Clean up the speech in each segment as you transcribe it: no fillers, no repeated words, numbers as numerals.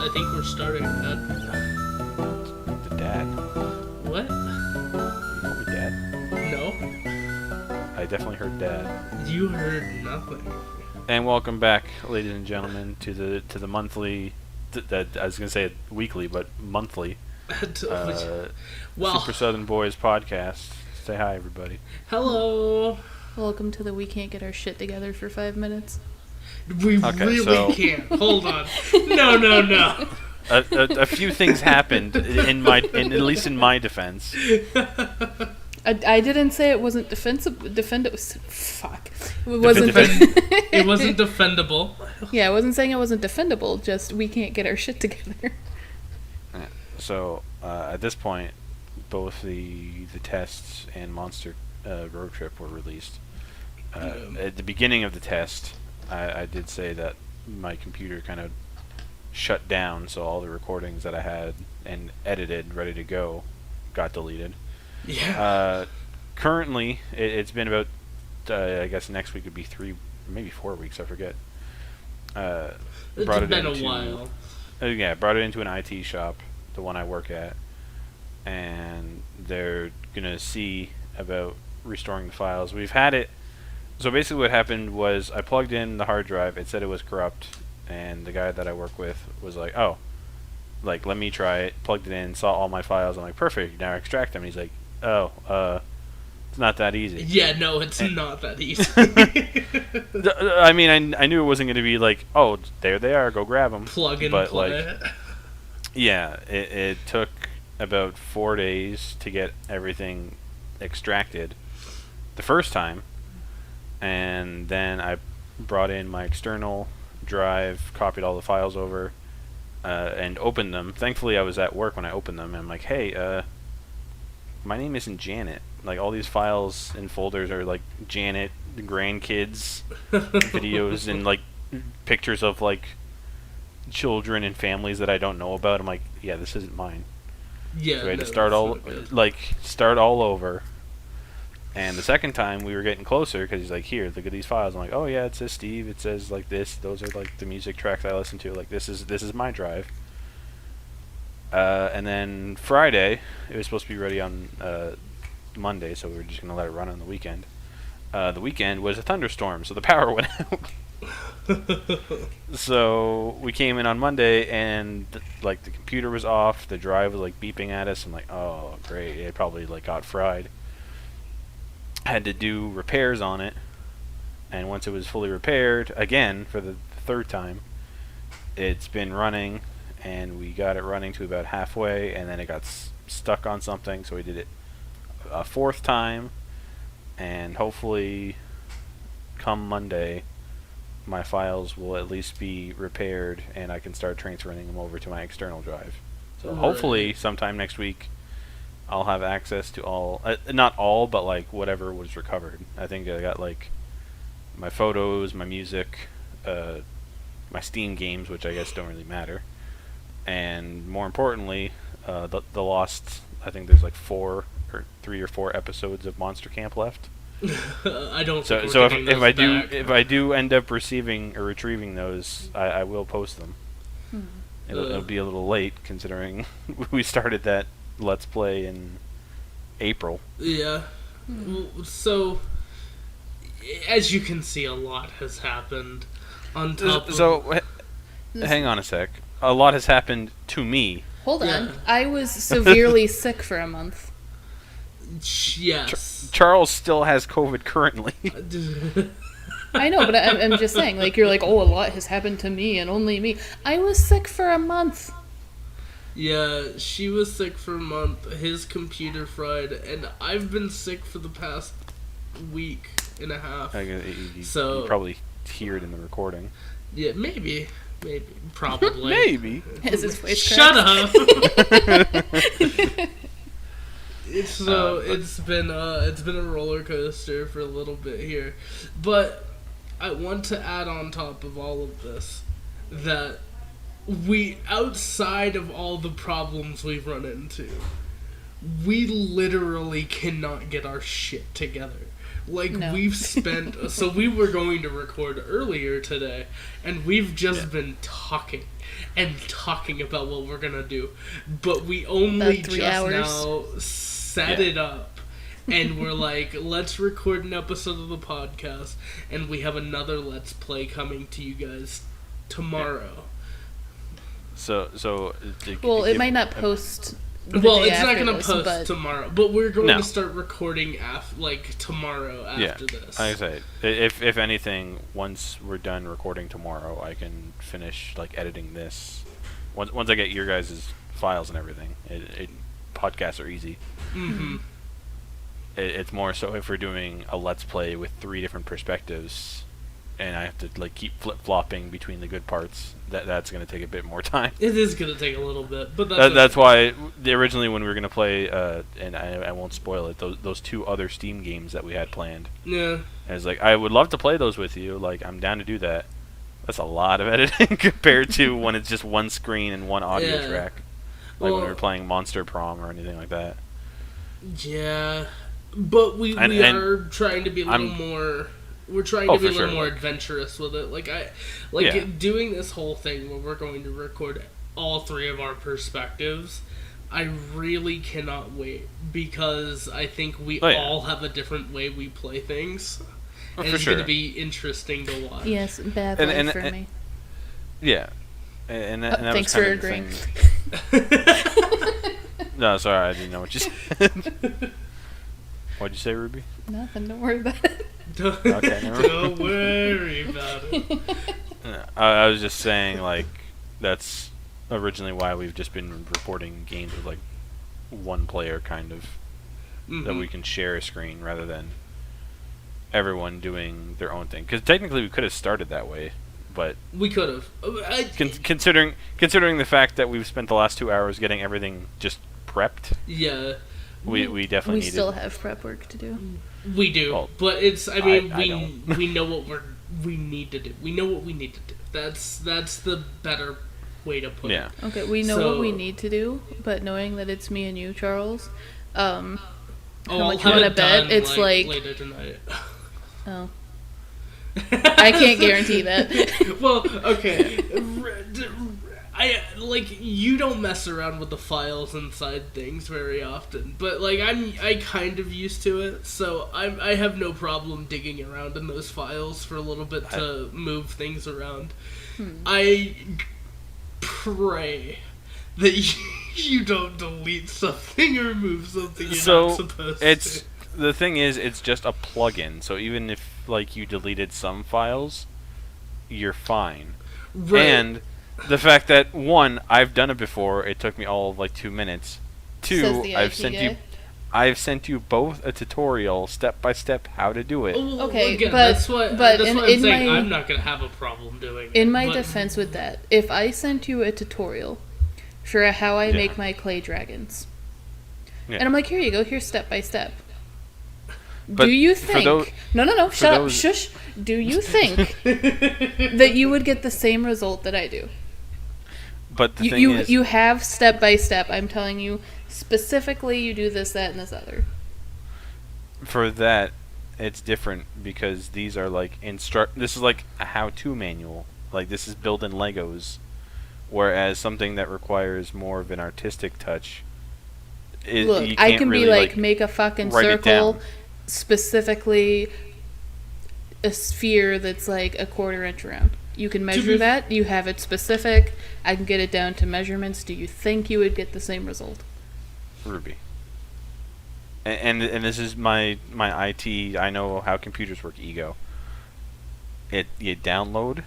I think we're starting, Dad. The dad. What? You call me dad? No. I definitely heard dad. You heard nothing. And welcome back, ladies and gentlemen, to the monthly. I was gonna say weekly, but monthly. Well, Super Southern Boys podcast. Say hi, everybody. hello. Welcome to the We Can't Get Our Shit Together for 5 minutes. We Okay, really so- can't. Hold on. No. A few things happened at least in my defense. I didn't say it wasn't fuck. It wasn't. It wasn't defendable. Yeah, I wasn't saying it wasn't defendable. Just we can't get our shit together. So at this point, both the tests and Monster Road Trip were released. At the beginning of the test, I did say that my computer kind of shut down, so all the recordings that I had and edited, ready to go, got deleted. Yeah. Currently, it's been about, I guess next week would be 3, maybe 4 weeks, I forget. It's Brought been it a into, while. Yeah, brought it into an IT shop, the one I work at, and they're gonna see about restoring the files. We've had it. So basically, what happened was I plugged in the hard drive. It said it was corrupt, and the guy that I work with was like, "Oh, like let me try it." Plugged it in, saw all my files. I'm like, "Perfect, now extract them." And he's like, "Oh, it's not that easy." Yeah, no, it's not that easy. I mean, I knew it wasn't going to be like, "Oh, there they are, go grab them." Plug and but play. like, yeah, it took about 4 days to get everything extracted the first time, and then I brought in my external drive, copied all the files over, and opened them. Thankfully, I was at work when I opened them, and I'm like, "Hey, my name isn't Janet. Like, all these files and folders are like Janet, the grandkids, videos, and like pictures of like children and families that I don't know about." I'm like, "Yeah, this isn't mine." Yeah. So I had to no, start all over. And the second time we were getting closer because he's like, "Here, look at these files." I'm like, "Oh yeah, it says Steve. It says like this. Those are like the music tracks I listen to. Like this is my drive." And then Friday, it was supposed to be ready on Monday, so we were just gonna let it run on the weekend. The weekend was a thunderstorm, so the power went out. So we came in on Monday, and like the computer was off, the drive was like beeping at us. I'm like, "Oh great, it probably like got fried." Had to do repairs on it, and once it was fully repaired, again for the third time, it's been running, and we got it running to about halfway, and then it got stuck on something, so we did it a fourth time, and hopefully come Monday my files will at least be repaired and I can start transferring them over to my external drive. So hopefully sometime next week I'll have access to all, not all, but like whatever was recovered. I think I got like my photos, my music, my Steam games, which I guess don't really matter, and more importantly, the lost. I think there's like 3 or 4 episodes of Monster Camp left. I don't. So think so we're getting those back. if I do end up receiving or retrieving those, I will post them. It'll be a little late considering we started that Let's Play in April. Yeah. So, as you can see, a lot has happened. On top of... So, hang on a sec. A lot has happened to me. Hold on. Yeah. I was severely sick for a month. Yes. Charles still has COVID currently. I know, but I'm just saying, like, you're like, "Oh, a lot has happened to me and only me." I was sick for a month. Yeah, she was sick for a month. His computer fried, and I've been sick for the past week and a half. You probably hear it in the recording. Yeah, maybe, probably. Maybe. As his voice Shut cracks. up. It's been a roller coaster for a little bit here, but I want to add on top of all of this that we, outside of all the problems we've run into, we literally cannot get our shit together. Like, No. we've spent... So we were going to record earlier today, and we've just been talking and talking about what we're gonna do. But we only About 3 just hours. now set it up. And we're like, let's record an episode of the podcast, and we have another Let's Play coming to you guys tomorrow. So Well, it might not post. Well, it's not going going to post tomorrow, but we're going to start recording tomorrow after this. Like I say, if anything, once we're done recording tomorrow, I can finish like editing this. Once I get your guys' files and everything, podcasts are easy. Mm-hmm. It's more so if we're doing a Let's Play with 3 different perspectives, and I have to like keep flip-flopping between the good parts, that's going to take a bit more time. It is going to take a little bit, but that's why originally when we were going to play, and I won't spoil it, those 2 other Steam games that we had planned. Yeah. I was like, I would love to play those with you. Like, I'm down to do that. That's a lot of editing compared to when it's just one screen and one audio track. Like when we were playing Monster Prom or anything like that. Yeah. But we are trying to be a little more... We're trying to be a little more adventurous with it. Doing this whole thing where we're going to record all 3 of our perspectives, I really cannot wait, because I think we all have a different way we play things. And it's going to be interesting to watch. Yes, bad life for me. Yeah. And that thanks was for kind agreeing. Of the thing. No, sorry, I didn't know what you said. What'd you say, Ruby? Nothing, don't worry about it. Okay, never mind. Don't worry about it. I was just saying, like, that's originally why we've just been reporting games with, like, 1 player kind of, that we can share a screen rather than everyone doing their own thing. Because technically we could have started that way, but... We could have. Considering the fact that we've spent the last 2 hours getting everything just prepped... Yeah. We definitely we needed... still have prep work to do. We do, well, but it's. I mean, I we know what we need to do. We know what we need to do. That's the better way to put it. Okay, we know what we need to do, but knowing that it's me and you, Charles, how much you want to bet? It's like later tonight. Oh. I can't guarantee that. Well, okay. You don't mess around with the files inside things very often, but I kind of used to it, so I have no problem digging around in those files for a little bit to move things around. I pray that you don't delete something or move something you're not supposed to. The thing is, it's just a plugin, so even if you deleted some files, you're fine. Right. And the fact that 1, I've done it before. It took me all of 2 minutes. 2, I've sent you both a tutorial, step by step, how to do it. Okay, again, but that's what I'm saying. I'm not gonna have a problem doing it. In my defense with that, if I sent you a tutorial for how I make my clay dragons, and I'm like, here you go, here's step by step. But do you think... No, shut up, shush. Do you think that you would get the same result that I do? But the thing is... You have step by step. I'm telling you, specifically, you do this, that, and this other. For that, it's different, because these are this is like a how-to manual. This is built in Legos. Whereas something that requires more of an artistic touch... Look, you can't I can really, be make a fucking circle... specifically a sphere that's a 1/4 inch around. You can measure that. You have it specific. I can get it down to measurements. Do you think you would get the same result? Ruby. And this is my IT. I know how computers work. Ego. You download.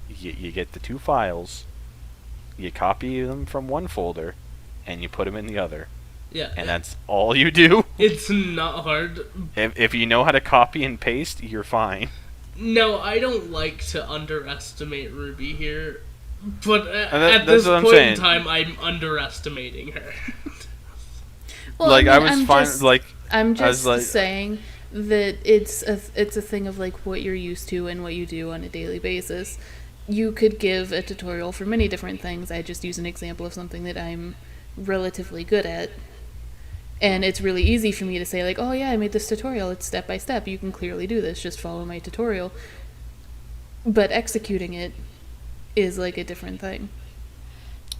You get the 2 files. You copy them from one folder, and you put them in the other. Yeah. And that's all you do. It's not hard. If you know how to copy and paste, you're fine. No, I don't like to underestimate Ruby here, but at that's this what I'm point saying. in time, I'm underestimating her. Well, I'm just like, saying that it's a thing of what you're used to and what you do on a daily basis. You could give a tutorial for many different things. I just use an example of something that I'm relatively good at. And it's really easy for me to say, like, oh yeah, I made this tutorial. It's step by step. You can clearly do this. Just follow my tutorial. But executing it is like a different thing.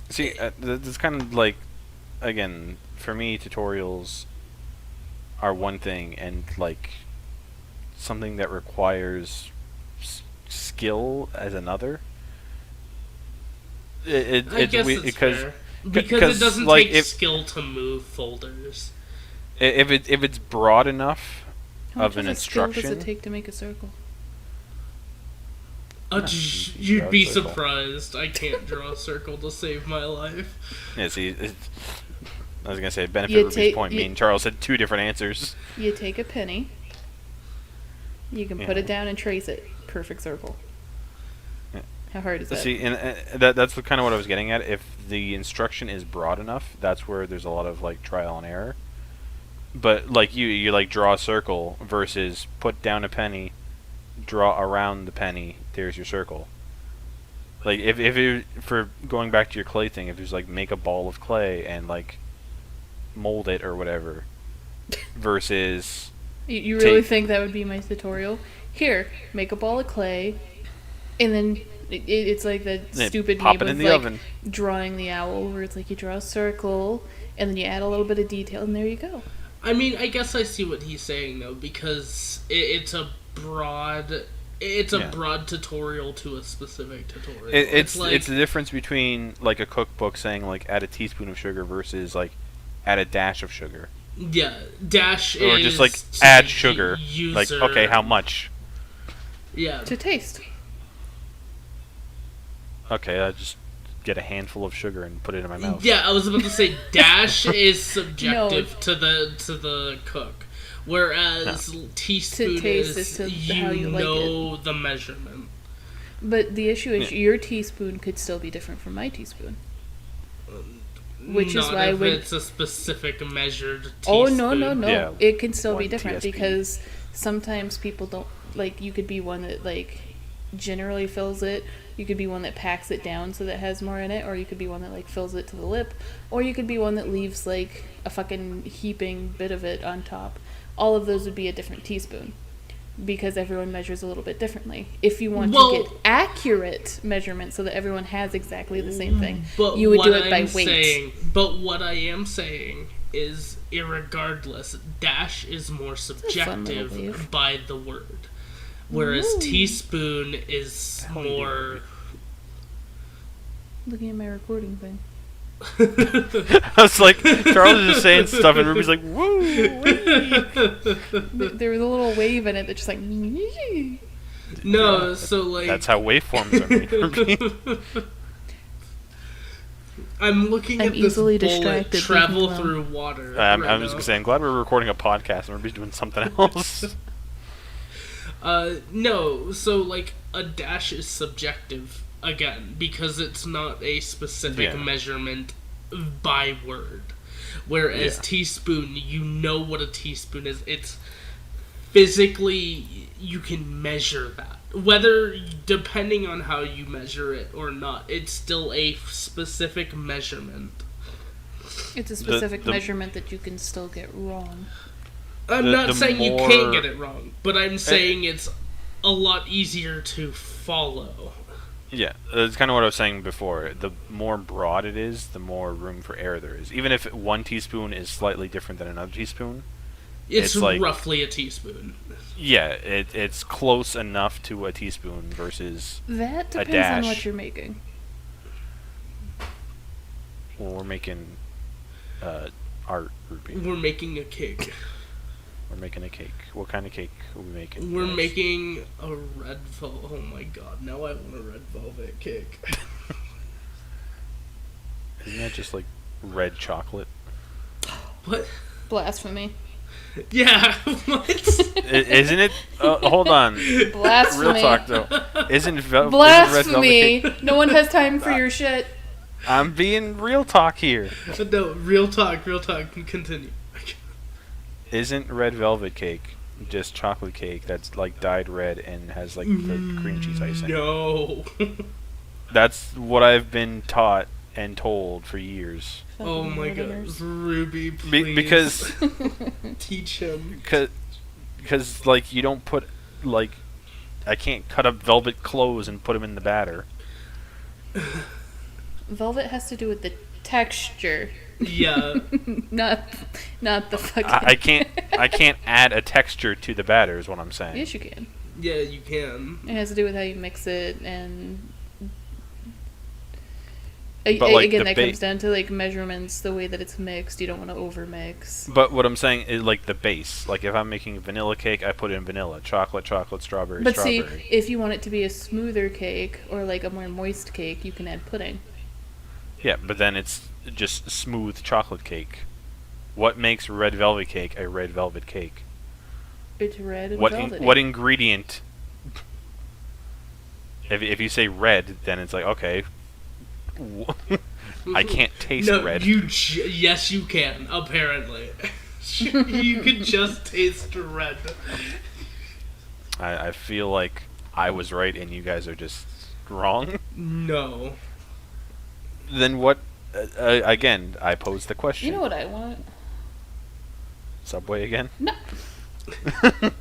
See, it's kind of like, again, for me, tutorials are one thing, and like something that requires skill as another. I guess it's because fair. Because it doesn't like, take skill to move folders. If it's broad enough How of much an of a skill instruction, does it take to make a circle? You'd be circle. surprised. I can't draw a circle to save my life. Yeah, see, I was gonna say benefit Ruby's point. Me and Charles had two different answers. You take a penny. You can put it down and trace it. Perfect circle. Yeah. How hard is that? See, and that's kind of what I was getting at. If the instruction is broad enough, that's where there's a lot of like trial and error. But like you like draw a circle versus put down a penny, draw around the penny. There's your circle. Like if it, for going back to your clay thing, if it was like make a ball of clay and like mold it or whatever, versus you really think that would be my tutorial? Here, make a ball of clay, and then it's like that stupid pop meme it of in the like oven. drawing the owl, where it's like you draw a circle, and then you add a little bit of detail, and there you go. I mean, I guess I see what he's saying though, because it's a broad tutorial to a specific tutorial. It's the difference between like a cookbook saying like add a teaspoon of sugar versus like add a dash of sugar. Yeah, dash or is just like add sugar. Like, okay, how much? Yeah. To taste. Okay, I just get a handful of sugar and put it in my mouth. Yeah, I was about to say dash is subjective to the cook, whereas teaspoon is how you like the measurement. But the issue is your teaspoon could still be different from my teaspoon. Which Not is why if it's a specific measured teaspoon. Oh no! Yeah, it can still be different TSP. because sometimes people don't like. You could be one that like generally fills it. You could be one that packs it down so that it has more in it, or you could be one that like fills it to the lip, or you could be one that leaves like a fucking heaping bit of it on top. All of those would be a different teaspoon because everyone measures a little bit differently. If you want to get accurate measurement so that everyone has exactly the same thing, you would do it by weight. But what I am saying is, irregardless, dash is more subjective by the word. Whereas teaspoon is more... Looking at my recording thing. I was like, Charles is just saying stuff and Ruby's like, woo! There was a little wave in it that just like... No, so like... That's how waveforms are made, Ruby. I'm looking at this bullet travel through water. I'm just going to say, I'm glad we're recording a podcast and Ruby's doing something else. No, so like a dash is subjective again because it's not a specific measurement by word. Whereas teaspoon, you know what a teaspoon is. It's physically, you can measure that. Whether, depending on how you measure it or not, it's still a specific measurement. It's a specific measurement that you can still get wrong. I'm not saying you can't get it wrong, but I'm saying it's a lot easier to follow. Yeah, that's kind of what I was saying before. The more broad it is, the more room for error there is. Even if one teaspoon is slightly different than another teaspoon, it's like, roughly a teaspoon. Yeah, it's close enough to a teaspoon versus that depends a dash. on what you're making. Well, we're making art, Ruby. We're making a cake. We're making a cake. What kind of cake are we making? We're making a red velvet. Oh my god, now I want a red velvet cake. Isn't that just like red chocolate? What? Blasphemy. Yeah, what? Isn't it? Hold on. Blasphemy. Real talk though. Isn't Blasphemy. No one has time for your shit. I'm being real talk here. No, real talk. Continue. Isn't red velvet cake just chocolate cake that's like dyed red and has like the cream cheese icing? No. That's what I've been taught and told for years. Oh Fucking my Northerners. god, Ruby, please. Because Teach him. because like you don't put like I can't cut up velvet clothes and put them in the batter. Velvet has to do with the texture, Yeah. not the fucking. I can't add a texture to the batter is what I'm saying. Yes, you can. Yeah, you can. It has to do with how you mix it, and But, like, again, the that comes down to like measurements, the way that it's mixed. You don't want to over mix. But what I'm saying is like the base. Like if I'm making a vanilla cake, I put in vanilla, chocolate, strawberry, But strawberry. see, if you want it to be a smoother cake or like a more moist cake, you can add pudding. Yeah, but then it's just smooth chocolate cake. What makes red velvet cake a red velvet cake? It's red and What velvety. what ingredient? If you say red, then it's like okay. I can't taste No, red. yes, you can. Apparently, you can just taste red. I feel like I was right and you guys are just wrong. No. Then what? Again, I pose the question. You know what I want? Subway again? No. And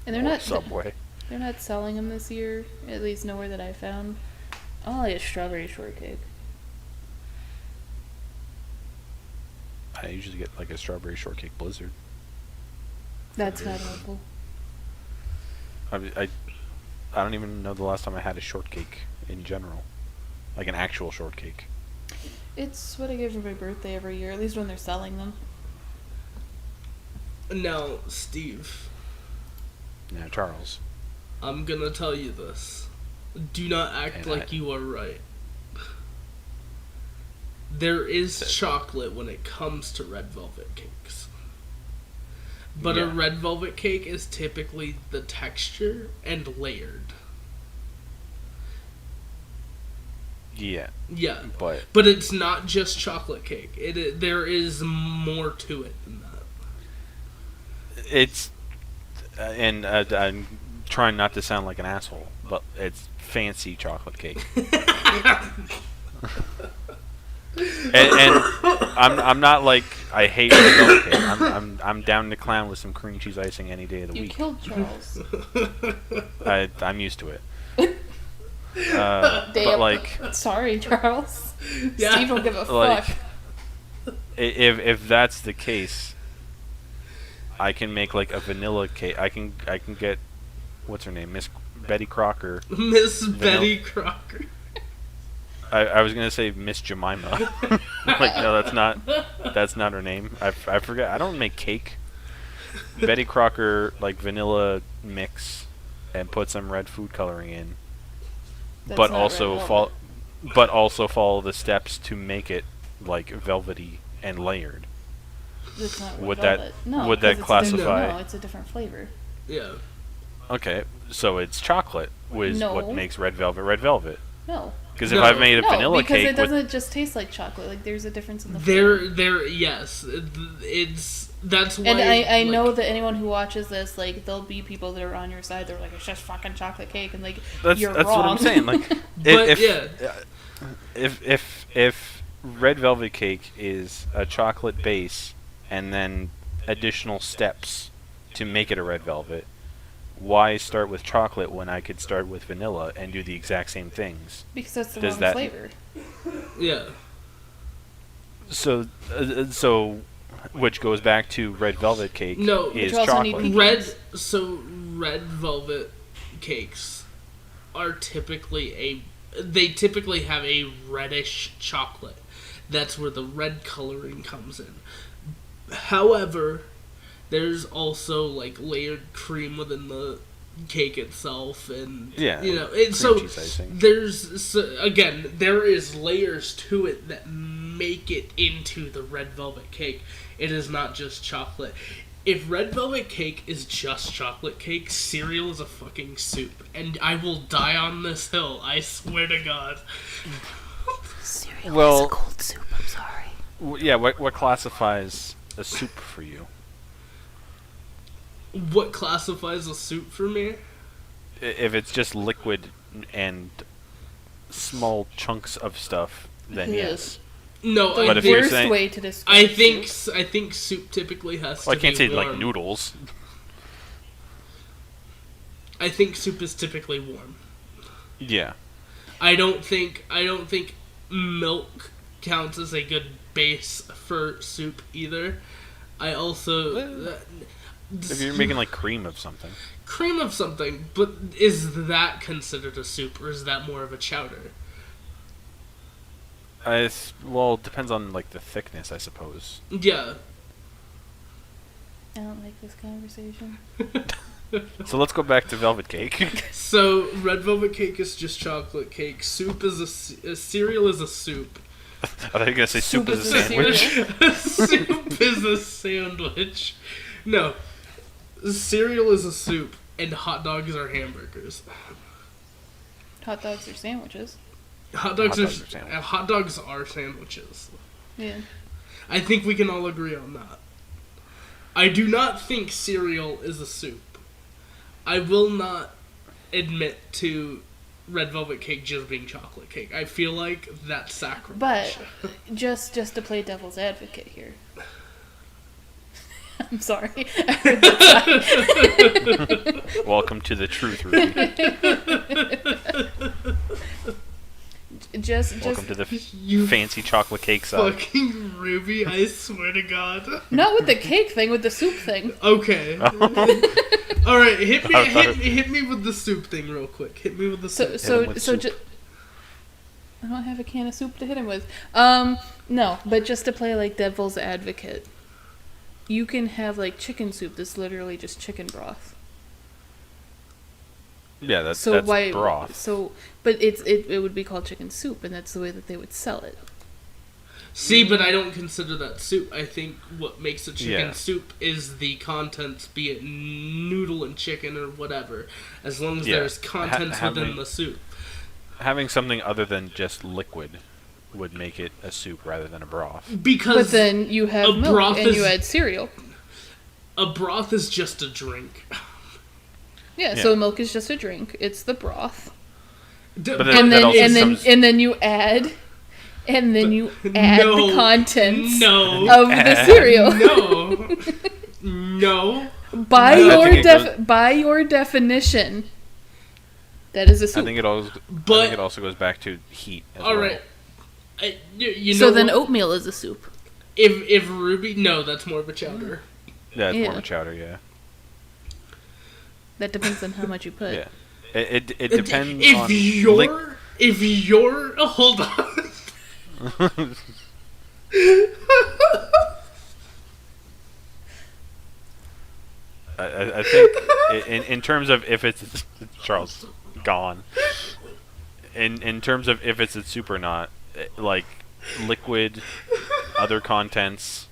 they're Or not. Subway. They're not selling them this year. At least nowhere that I found. I want like a strawberry shortcake. I usually get like a strawberry shortcake blizzard. That's not helpful. I don't even know the last time I had a shortcake in general, like an actual shortcake. It's what I get for my birthday every year. At least when they're selling them. Now, Steve, Yeah, Charles. I'm gonna tell you this. Do not act And like you are right. There is chocolate when it comes to red velvet cakes. But a Yeah. red velvet cake is typically the texture and layered. Yeah, Yeah. but But it's not just chocolate cake. There is more to it than that. it's and I'm trying not to sound like an asshole, but it's fancy chocolate cake. and I'm not like I hate red velvet cake. I'm down to clown with some cream cheese icing any day of the You week. killed Charles. I'm used to it. Damn. But like, Sorry, Charles. Yeah. Steve don't give a like, fuck. if that's the case, I can make like a vanilla cake. I can get what's her name, Miss Betty Crocker. Miss Betty Crocker. I was gonna say Miss Jemima. Like no, that's not her name. I forget. I don't make cake. Betty Crocker like vanilla mix, and put some red food coloring in. That's But not also red velvet. follow the steps to make it like velvety and layered. That's not red would that- velvet. No, would that 'cause it's a classify- different- No, it's a different flavor. Yeah. Okay, so it's chocolate was No. what makes red velvet. No. Because if No. I've made a No, vanilla because cake it doesn't just taste like chocolate. Like there's a difference in the flavor. Yes. That's why. And I like, know that anyone who watches this, like, there'll be people that are on your side. They're like, it's just fucking chocolate cake, and like, that's you're that's wrong. what I'm saying. Like, But, if red velvet cake is a chocolate base and then additional steps to make it a red velvet, why start with chocolate when I could start with vanilla and do the exact same things? because that's the Does wrong that- flavor. Yeah. So which goes back to red velvet cake No, is But you also need chocolate. Red velvet cakes are typically they typically have a reddish chocolate. That's where the red coloring comes in. However, there's also like layered cream within the cake itself, and Yeah, you know, cream it's so cheese icing. again there is layers to it that make it into the red velvet cake. It is not just chocolate. If red velvet cake is just chocolate cake, cereal is a fucking soup, and I will die on this hill. I swear to God. Cereal Well- is a cold soup. I'm sorry. Yeah, what classifies a soup for you? What classifies a soup for me? If it's just liquid and small chunks of stuff, then yes. No, The But if you're worst saying- way to describe I think soup. soup typically has Well, to I can't be say warm. like noodles. I think soup is typically warm. Yeah. I don't think milk counts as a good base for soup either. I also If you're making like cream of something. cream of something, but is that considered a soup or is that more of a chowder? Well, it depends on like the thickness, I suppose. Yeah. I don't like this conversation. So let's go back to velvet cake. So red velvet cake is just chocolate cake. Soup is a cereal is a soup. I thought you were gonna say soup is a cereal. sandwich. Soup is a sandwich. No. Cereal is a soup, and hot dogs are hamburgers. Hot dogs are sandwiches. Hot dogs Hot are dogs are sandwiches. hot dogs are sandwiches. Yeah. I think we can all agree on that. I do not think cereal is a soup. I will not admit to red velvet cake just being chocolate cake. I feel like that's sacrilege. But just to play devil's advocate here. I'm sorry. Welcome to the truth, Ruby. Welcome to the You fancy chocolate cake side. fucking Ruby, I swear to God. Not with the cake thing, with the soup thing. Okay. All right, hit me with the soup thing real quick. Hit me with the soup. Hit him with soup. I don't have a can of soup to hit him with. No, but just to play like devil's advocate. You can have like chicken soup that's literally just chicken broth. Yeah, that's why broth. But it would be called chicken soup, and that's the way that they would sell it. See, but I don't consider that soup. I think what makes a chicken Yeah. soup is the contents, be it noodle and chicken or whatever, as long as Yeah. there's contents within the soup. Having something other than just liquid would make it a soup rather than a broth. Because But then you a have milk broth and you is- add cereal. a broth is just a drink. Yeah, Yeah. so milk is just a drink. It's the broth. But And that then also and then comes- and then you add the contents No. of the cereal. No. No. By No, I your think by your definition, that is a I soup. think it But- also goes back to heat as All well. right. You know So then what? oatmeal is a soup. If Ruby, no, that's more of a chowder. Yeah, it's more of Yeah. a chowder, yeah. That depends on how much you put. Yeah. It depends If on you're hold on. I think in terms of if it's Charles gone. In terms of if it's a soup or not, like liquid, other contents,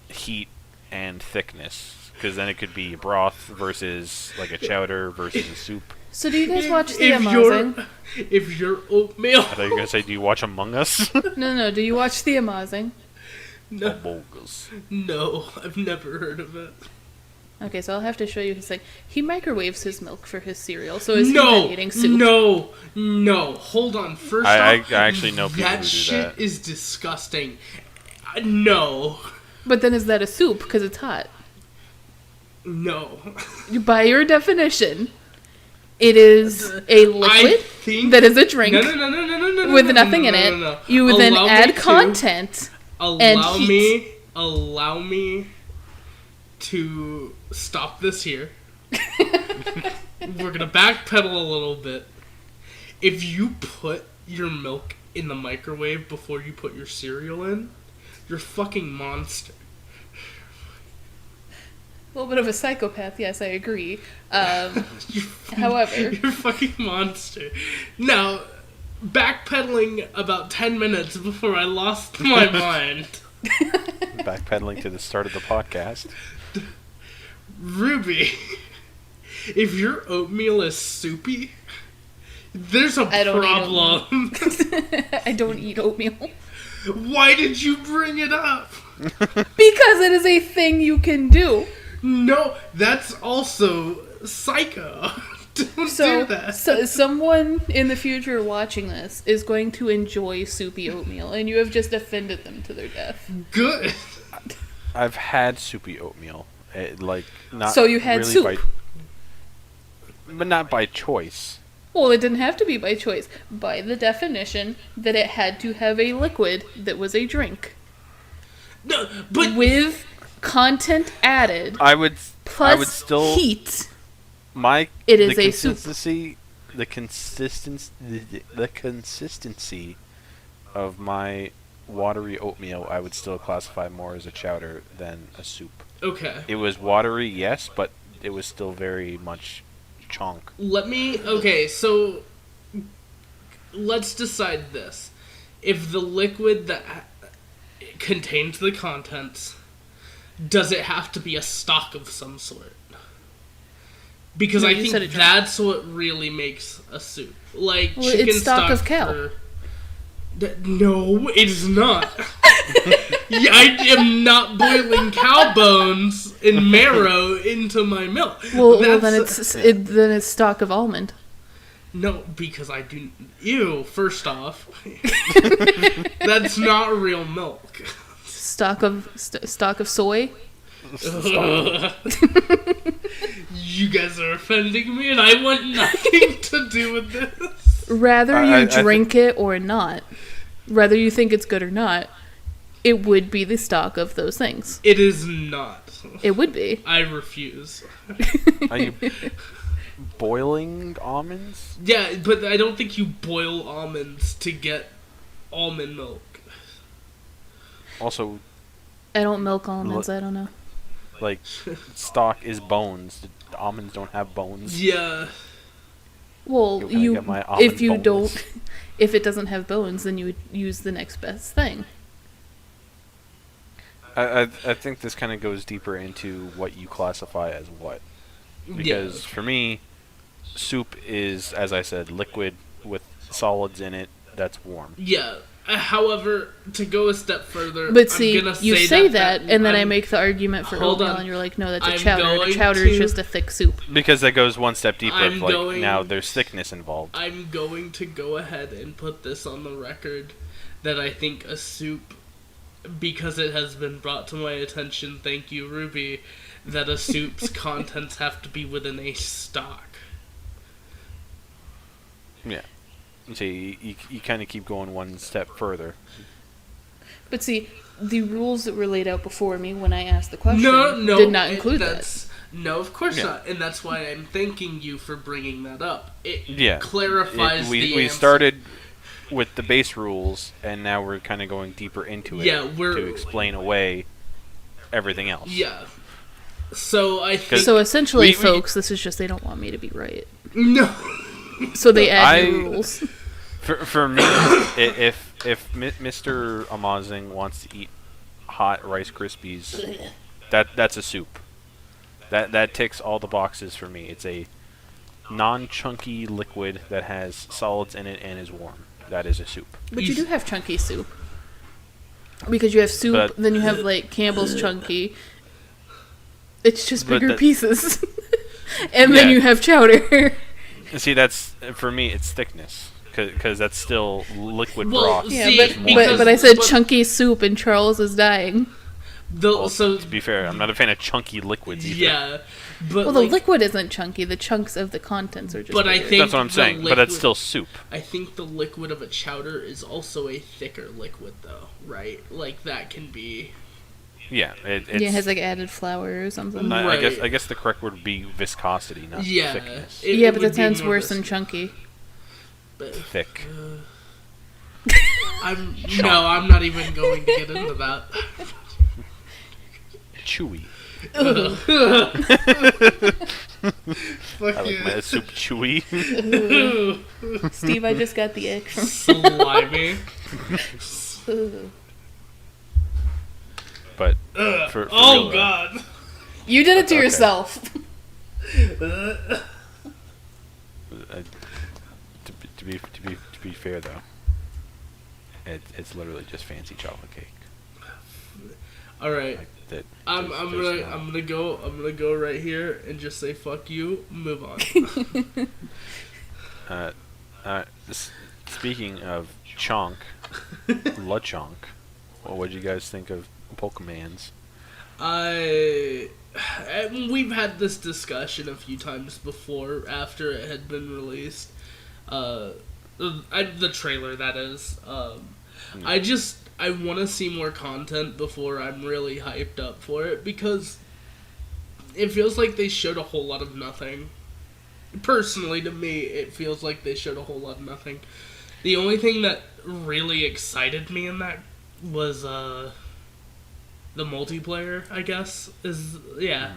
heat and thickness, because then it could be a broth versus like a chowder versus a soup. So do you guys watch The If Amazing? your oatmeal. I thought you were gonna say, do you watch Among Us? No. Do you watch The Amazing? No, Bogus. no, I've never heard of it. Okay, so I'll have to show you his thing. He microwaves his milk for his cereal. So is he No, then eating soup? no. Hold on. First I off, actually know people that who do shit that. is disgusting. No, But then is that a soup because it's hot? no. By your definition, it is a liquid think that is a drink no, with nothing in it. no. You then Allow me add to- content. Allow heat. me to stop this here. We're gonna backpedal a little bit. If you put your milk in the microwave before you put your cereal in, you're a fucking monster. A little bit of a psychopath, yes, I agree. You're However, a fucking monster. Now, backpedaling about 10 minutes before I lost my mind. Backpedaling to the start of the podcast. Ruby, if your oatmeal is soupy, there's a I don't eat problem. I don't eat oatmeal. Why did you bring it up? Because it is a thing you can do. No, that's also psycho. Don't do that. So someone in the future watching this is going to enjoy soupy oatmeal, and you have just offended them to their death. Good. I've had soupy oatmeal. Not So you had really soup. but not by choice. Well, it didn't have to be by choice. By the definition, that it had to have a liquid that was a drink. No, but With content added, I would still heat. It is a soup. The consistency of my watery oatmeal, I would still classify more as a chowder than a soup. okay. It was watery, yes, but it was still very much chunk. Okay, so let's decide this. If the liquid that contains the contents, does it have to be a stock of some sort? Because No, I you said a think drink. that's what really makes a soup. Like Well, chicken it's stock of cow. No, it's not. Yeah, I am not boiling cow bones and marrow into my milk. Well, That's- then it's stock of almond. No, because I do. Ew, first off. That's not real milk. Stock of soy. You guys are offending me, and I want nothing to do with this. Rather I you drink it or not, whether you think it's good or not, it would be the stock of those things. It is not. It would be. I refuse. Are you boiling almonds? Yeah, but I don't think you boil almonds to get almond milk. Also, I don't milk almonds. I don't know. like, stock is bones. The almonds don't have bones. Yeah. Well, Can I you get my almond if you boneless? don't, if it doesn't have bones, then you would use the next best thing. I think this kind of goes deeper into what you classify as what. Because for me, soup is, as I said, liquid with solids in it that's warm. Yeah. However, to go a step further, But see, I'm gonna you say that, and then I I'm- make the argument for Hold oatmeal, on. and you're like, no, that's a I'm chowder. And a going chowder is to- just a thick soup. Because that goes one step deeper. I'm Of like, going- now there's thickness involved. I'm going to go ahead and put this on the record that I think a soup, because it has been brought to my attention, thank you, Ruby, that a soup's contents have to be within a stock. Yeah. See, you kind of keep going one step further. But see, the rules that were laid out before me when I asked the question No, did not include that. that's, No, of course Yeah. not, and that's why I'm thanking you for bringing that up. It Yeah. clarifies the We answer. started with the base rules, and now we're kind of going deeper into it Yeah, we're- to explain away everything else. Yeah. So I think... So essentially, we- folks, this is just they don't want me to be right. No. So they add new I- rules. For me, if Mr. Amazing wants to eat hot Rice Krispies, that's a soup. That ticks all the boxes for me. It's a non-chunky liquid that has solids in it and is warm. That is a soup. But you do have chunky soup. Because you have soup, But- then you have like Campbell's chunky. It's just But bigger that- pieces. And then Yeah. you have chowder. See, that's for me. It's thickness because that's still liquid Well, broth. Yeah, See, but because- but I said but- chunky soup and Charles is dying. Well, So to be fair, I'm not a fan of chunky liquids either. yeah, but Well, the like, liquid isn't chunky. The chunks of the contents are just. But I bigger. think That's what I'm the saying. But that's liquid- still soup. I think the liquid of a chowder is also a thicker liquid, though, right? Like that can be. Yeah, it's. Yeah, it has like added flour or something. I Right. guess the correct word would be viscosity, not Yeah. thickness. Yeah, but would that be sounds more worse than viscous, chunky. but- Thick. I'm I'm not even going to get into that. Chewy. Fuck I like my yeah. soup chewy. Steve, I just got the ick. Slimy. Ugh. But Ugh. for Oh real, though, God. You did it to Okay. yourself. to be fair though, it's literally just fancy chocolate cake. All right. that I'm gonna go right here and just say fuck you. Move on. Speaking of Chonk, LeChonk, what would you guys think of Pokemans? We've had this discussion a few times before after it had been released. The trailer, that is. I want to see more content before I'm really hyped up for it, because it feels like they showed a whole lot of nothing. Personally, to me, it feels like they showed a whole lot of nothing. The only thing that really excited me in that was the multiplayer, I guess. The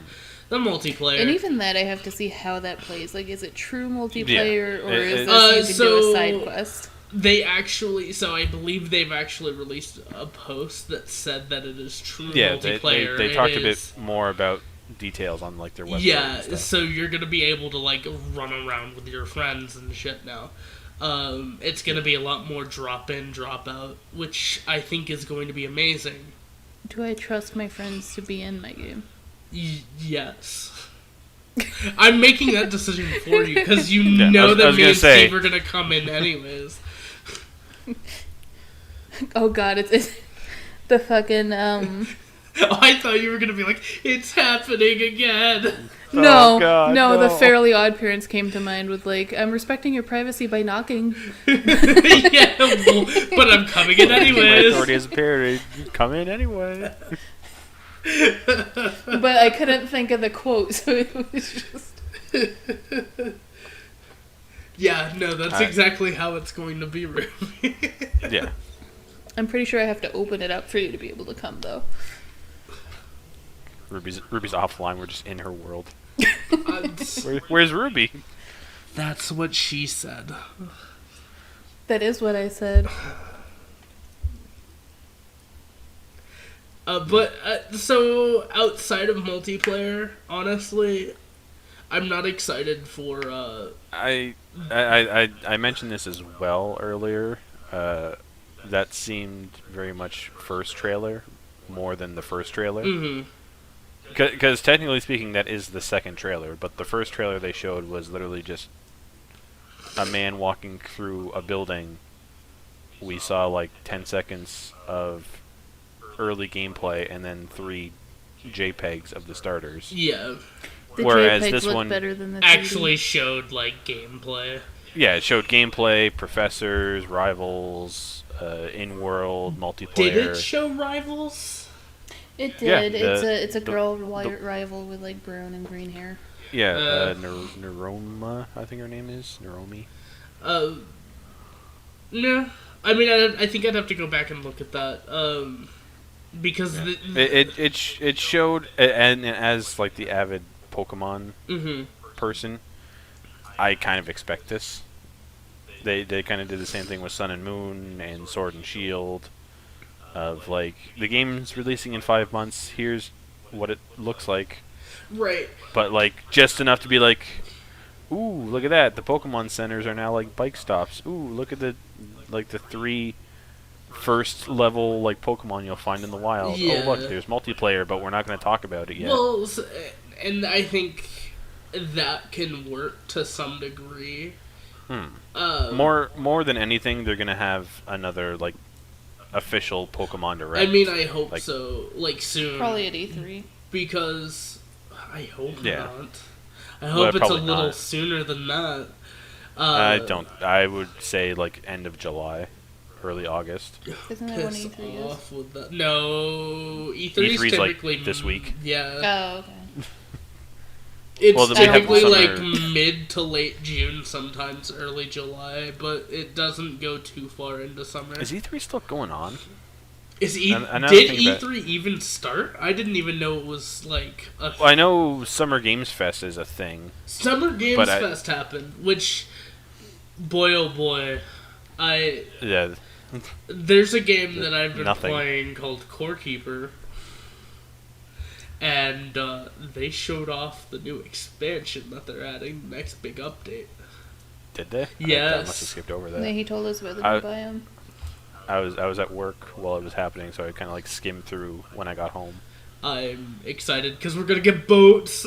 multiplayer. And even that, I have to see how that plays. Like, is it true multiplayer, or is this you can do a side quest? I believe they've actually released a post that said that it is true multiplayer. They talked a bit more about details on, like, their website. Yeah, so you're gonna be able to, like, run around with your friends and shit now. It's gonna be a lot more drop in, drop out, which I think is going to be amazing. Do I trust my friends to be in my game? Yes. I'm making that decision for you, because you know that me and Steve are gonna come in anyways. Oh god, it's the fucking Oh, I thought you were gonna be like, it's happening again. No, oh god, no, the Fairly Odd Parents came to mind with, like, I'm respecting your privacy by knocking. Yeah, well, but I'm coming in anyways. My authority as a parent, come in anyway. But I couldn't think of the quote, so it was just... Yeah, no, that's exactly how it's going to be, Ruby. Yeah. I'm pretty sure I have to open it up for you to be able to come, though. Ruby's offline. We're just in her world. Where's Ruby? That's what she said. That is what I said. So outside of multiplayer, honestly, I'm not excited for. I mentioned this as well earlier. That seemed very much first trailer more than the first trailer. Mm-hmm. Because technically speaking, that is the second trailer, but the first trailer they showed was literally just a man walking through a building. We saw like 10 seconds of early gameplay and then 3 JPEGs of the starters. Yeah. The Whereas JPEGs this look one better than the 3D. Actually showed like gameplay. Yeah, it showed gameplay, professors, rivals, in-world multiplayer. Did it show rivals? It did. Yeah, it's a girl rival with, like, brown and green hair. Yeah, Neroma, I think her name is. Neromi. No. I mean, I think I'd have to go back and look at that. Because... Yeah. It showed, and as, like, the avid Pokemon person, I kind of expect this. They kind of did the same thing with Sun and Moon and Sword and Shield. Of, like, the game's releasing in 5 months, here's what it looks like. Right. But, like, just enough to be like, ooh, look at that, the Pokemon centers are now, like, bike stops. Ooh, look at the 3 first level, like, Pokemon you'll find in the wild. Yeah. Oh, look, there's multiplayer, but we're not going to talk about it yet. Well, and I think that can work to some degree. More than anything, they're going to have another, like, official Pokemon Direct. I mean, I hope so. Like, soon. Probably at E3. Because I hope not. I Well, hope it's a little not. Sooner than that. I would say, like, end of July, early August. Isn't that when E3 off with that. No, E3's E3's typically like this week. Yeah. Oh, okay. It's typically like summer. mid to late June, sometimes early July, but it doesn't go too far into summer. Is E3 still going on? Did E3 even start? I didn't even know it was like a... Well, I know Summer Games Fest is a thing. Summer Games Fest happened, which, boy oh boy, Yeah. There's a game that I've been playing called Core Keeper. And they showed off the new expansion that they're adding, the next big update. Did they? Yes. I must have skipped over that. Yeah, he told us about the new biome. I was at work while it was happening, so I kind of like skimmed through when I got home. I'm excited because we're gonna get boats.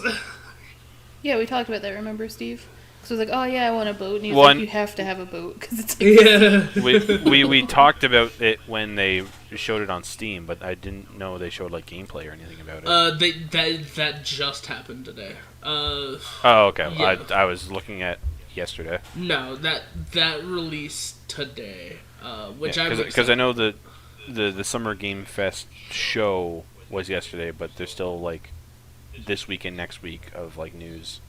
Yeah, we talked about that. Remember, Steve? So I was like, "Oh yeah, I want a boat," and he was Well, like, "You have to have a boat because it's like we talked about it when they showed it on Steam, but I didn't know they showed like gameplay or anything about it. That just happened today. Oh, okay. Yeah. I was looking at yesterday. No, that released today. Which because I know the Summer Game Fest show was yesterday, but there's still like this week and next week of like news.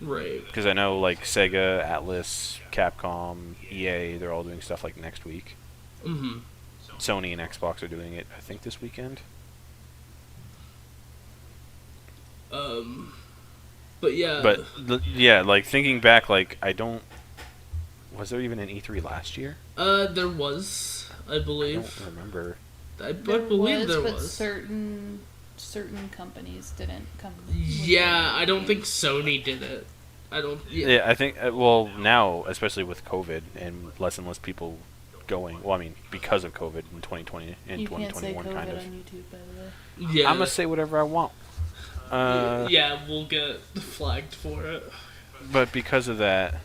Right. Because I know like Sega, Atlas, Capcom, EA, they're all doing stuff like next week. Mm-hmm. Sony and Xbox are doing it, I think, this weekend. But yeah. But yeah, like thinking back, like was there even an E3 last year? There was, I believe. I don't remember. I believe there but was. certain companies didn't come. Yeah, I don't think Sony did it. I don't. Yeah, I think. Well, now, especially with COVID and less people going. Well, I mean, because of COVID in 2020 and You 2021, can't say COVID kind of. on YouTube, by the way. Yeah. I'm gonna say whatever I want. Yeah, we'll get flagged for it. But because of that,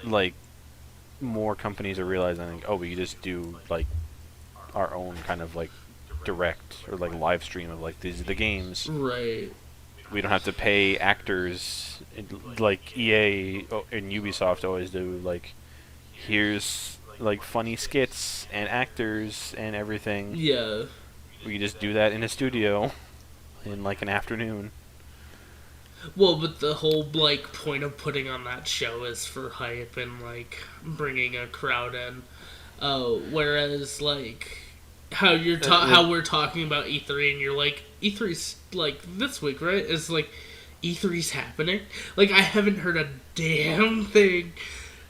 like, more companies are realizing, like, oh, we just do like our own kind of like direct or like live stream of like these are the games. Right. We don't have to pay actors like EA and Ubisoft always do. Like, here's like funny skits and actors and everything. Yeah. We just do that in a studio in like an afternoon. Well, but the whole like point of putting on that show is for hype and like bringing a crowd in. Whereas like how how we're talking about E3 and you're like E3's like this week, right? It's like E3's happening. Like I haven't heard a damn thing.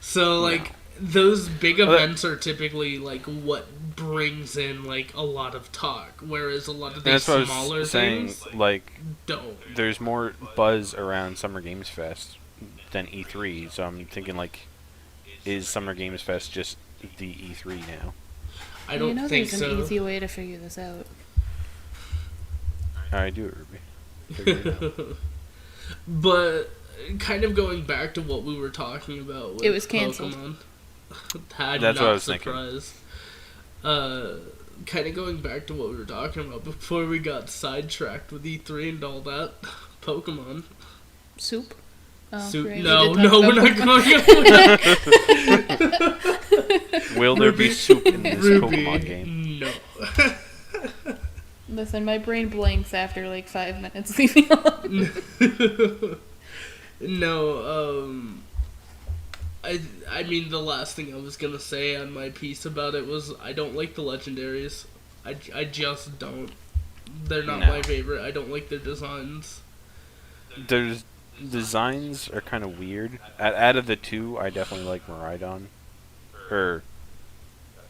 So like those big events are typically like what brings in like a lot of talk, whereas a lot of these smaller things like don't. There's more buzz around Summer Games Fest than E3, so I'm thinking like, is Summer Games Fest just the E3 now? I don't think so. There's an easy way to figure this out. Alright, do it, Ruby. Figure it out. But kind of going back to what we were talking about with It was canceled. Pokemon. That's what I was surprised. Kind of going back to what we were talking about before we got sidetracked with E3 and all that. Pokemon. Soup? Oh, Soup? right, No, we're not going Will there be soup in this Pokemon game? No. Listen, my brain blanks after like 5 minutes. Leave me alone. No, I mean, the last thing I was gonna say on my piece about it was I don't like the legendaries. I just don't. They're not my favorite. I don't like their designs. Their designs are kind of weird. Out of the two, I definitely like Miraidon.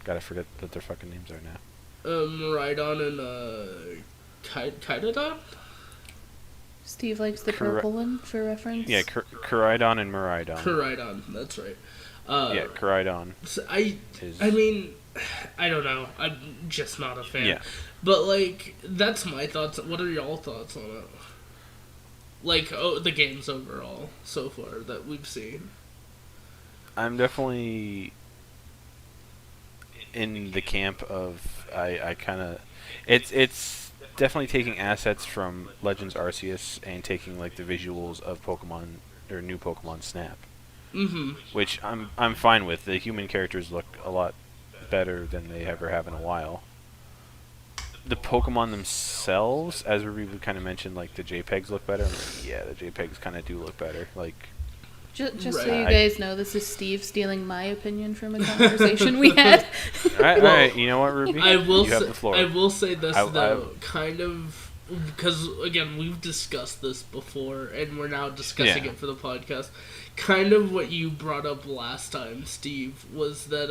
Gotta forget what their fucking names are now. Miraidon and Kaidodon? Steve likes the purple one for reference. Yeah, Koraidon and Miraidon. Koraidon, that's right. Yeah, Koraidon. So I mean, I don't know. I'm just not a fan. Yeah. But, like, that's my thoughts. What are y'all thoughts on it? Like, the games overall so far that we've seen. I'm definitely in the camp of I kind of it's definitely taking assets from Legends Arceus and taking like the visuals of Pokemon or new Pokemon Snap. Mm-hmm. Which I'm fine with. The human characters look a lot better than they ever have in a while. The Pokemon themselves, as we kind of mentioned, like the JPEGs look better. Like, yeah, the JPEGs kind of do look better. Like, just so you guys know, this is Steve stealing my opinion from a conversation we had. all right. You know what, Ruby? Have the floor. I will say this though, kind of, because again we've discussed this before, and we're now discussing it for the podcast. Kind of what you brought up last time, Steve, was that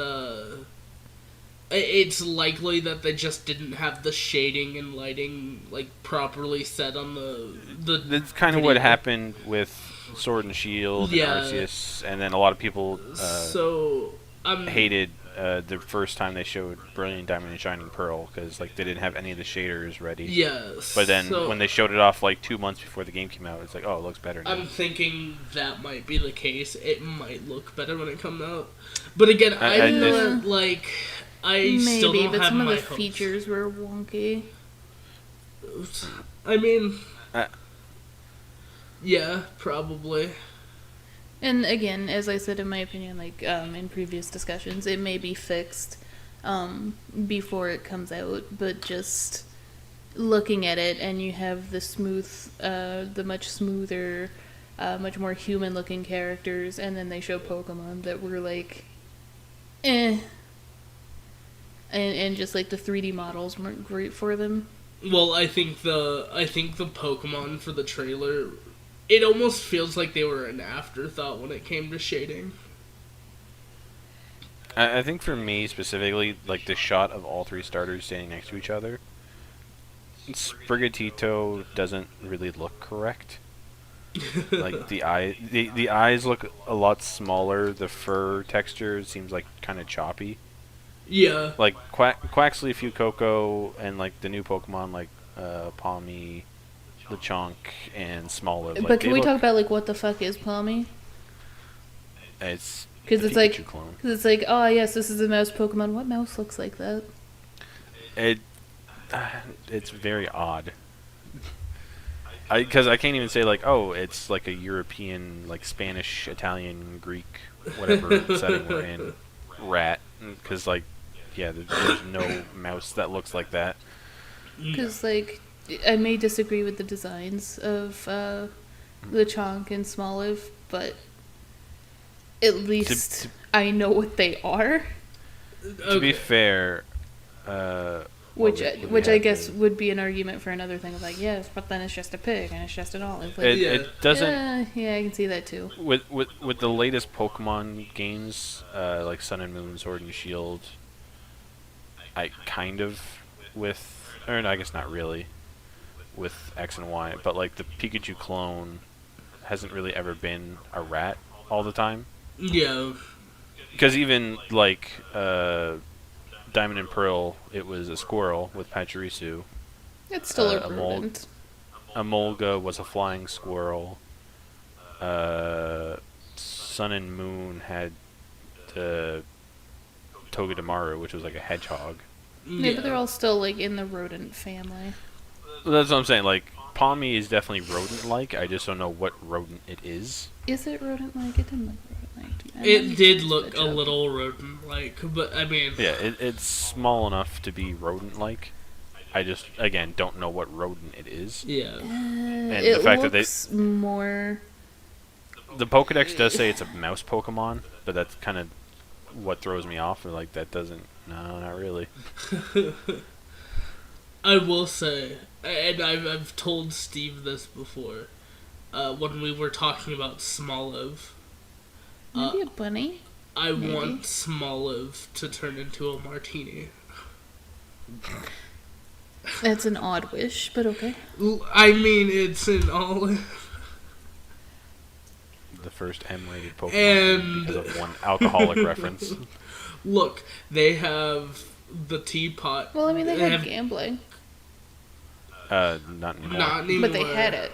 it's likely that they just didn't have the shading and lighting like properly set on the. That's kind of what happened with Sword and Shield and Arceus, and then a lot of people hated the first time they showed Brilliant Diamond and Shining Pearl, because like they didn't have any of the shaders ready. Yes. But then when they showed it off like 2 months before the game came out, it's like, oh, it looks better now. I'm thinking that might be the case. It might look better when it comes out. But again, I still don't have but some of the hopes. features were wonky. I mean, yeah, probably. And again, as I said in my opinion, like in previous discussions, it may be fixed before it comes out, but just looking at it, and you have the much smoother, much more human-looking characters, and then they show Pokemon that were like, and just like the 3D models weren't great for them. Well, I think the Pokemon for the trailer, it almost feels like they were an afterthought when it came to shading. I think for me specifically, like the shot of all three starters standing next to each other, Sprigatito doesn't really look correct. Like the eyes look a lot smaller. The fur texture seems like kind of choppy. Yeah. Like Quaxley, Fuecoco, and like the new Pokemon like Palmy, Lechonk, and Smoliv. Like, but can we talk about like what the fuck is Palmy? It's because it's like, oh yes, this is a mouse Pokemon. What mouse looks like that? It's very odd. Because I can't even say like, oh, it's like a European, like Spanish, Italian, Greek, whatever setting we're in, rat. Because like, yeah, there's no mouse that looks like that. Because like, I may disagree with the designs of Lechonk and Smoliv, but at least I know what they are. To be fair, which I guess would be an argument for another thing of like, yes, but then it's just a pig and it's just an olive. Like, it doesn't. Yeah, I can see that too. With the latest Pokemon games, like Sun and Moon, Sword and Shield, I kind of or I guess not really, with X and Y, but like the Pikachu clone hasn't really ever been a rat all the time. Yeah. Because even like Diamond and Pearl, it was a squirrel with Pachirisu. It's still a rodent. Emolga was a flying squirrel. Sun and Moon had Togedemaru, which was like a hedgehog. Yeah, but they're all still like in the rodent family. That's what I'm saying. Like, Palmy is definitely rodent-like. I just don't know what rodent it is. Is it rodent-like? It didn't look rodent-like to me. It did look a little rodent-like, but I mean... Yeah, it's small enough to be rodent-like. I just, again, don't know what rodent it is. Yeah. And it the fact looks that more... The Pokedex does say it's a mouse Pokemon, but that's kind of what throws me off. Or like, that doesn't... No, not really. I will say, and I've told Steve this before, when we were talking about Smoliv. Maybe a bunny? Maybe. Want Smoliv to turn into a martini. That's an odd wish, but okay. I mean, it's an olive. The first M-rated Pokemon because of one alcoholic reference. Look, they have the teapot. Well, I mean, they had gambling. Not anymore. But they had it.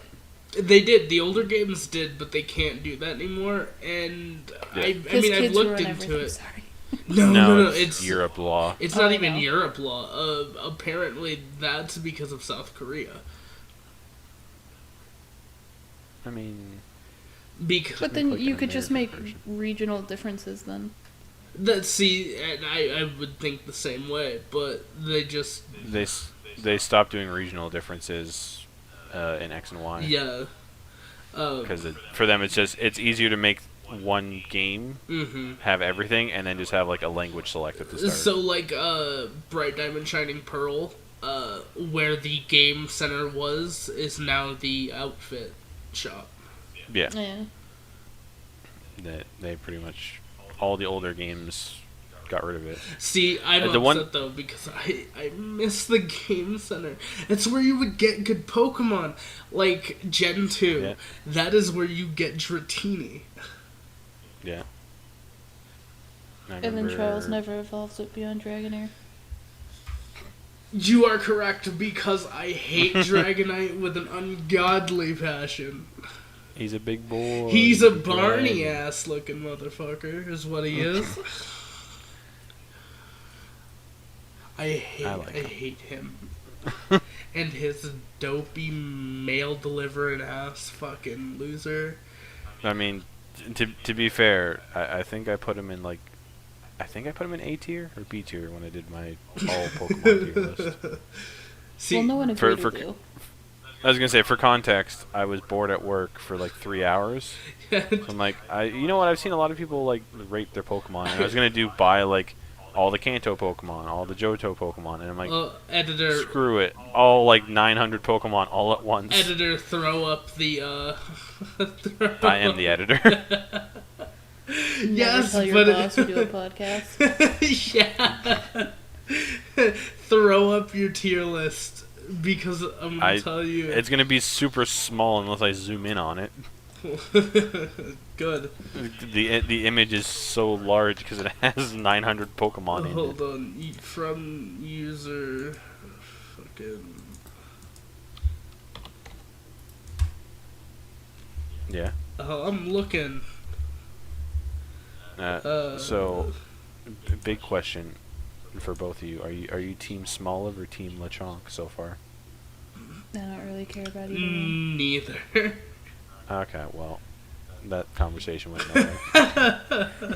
They did. The older games did, but they can't do that anymore. And yeah. I mean, I've looked into it. Sorry. No, it's Europe law. It's not even Europe law. Apparently, that's because of South Korea. I mean, but then you could just make regional differences then. And I would think the same way, but they just they stopped doing regional differences in X and Y. Yeah, because for them it's easier to make one game, have everything, and then just have like a language select at the start. So like Bright Diamond Shining Pearl, where the game center was, is now the outfit shop. Yeah. Yeah. They pretty much all the older games got rid of it. See, I'm upset though because I miss the game center. It's where you would get good Pokemon, like Gen 2. Yeah. That is where you get Dratini. Yeah. And then Charles never evolves it beyond Dragonair. You are correct, because I hate Dragonite with an ungodly passion. He's a big boy. He's a Barney-ass looking motherfucker, is what he is. I hate him. And his dopey mail-delivering ass fucking loser. I mean, to be fair, I think I put him in like, I think I put him in A tier or B tier when I did my all Pokemon tier list. See, well, no one agreed with you. I was gonna say, for context, I was bored at work for like 3 hours. So I'm like, you know what? I've seen a lot of people like rate their Pokemon. And I was gonna buy like all the Kanto Pokemon, all the Johto Pokemon, and I'm like, editor, screw it, all like 900 Pokemon all at once. Editor, throw up the. I am the editor. Yes, tell your boss to do a podcast. Yeah. Throw up your tier list, because I'm gonna tell you, it's gonna be super small unless I zoom in on it. Good. The image is so large because it has 900 Pokemon in it. Hold on. From user... Fucking... Yeah. I'm looking. So, big question for both of you. Are you team Smoliv or team Lechonk so far? I don't really care about either. Neither. Okay, well, that conversation went nowhere.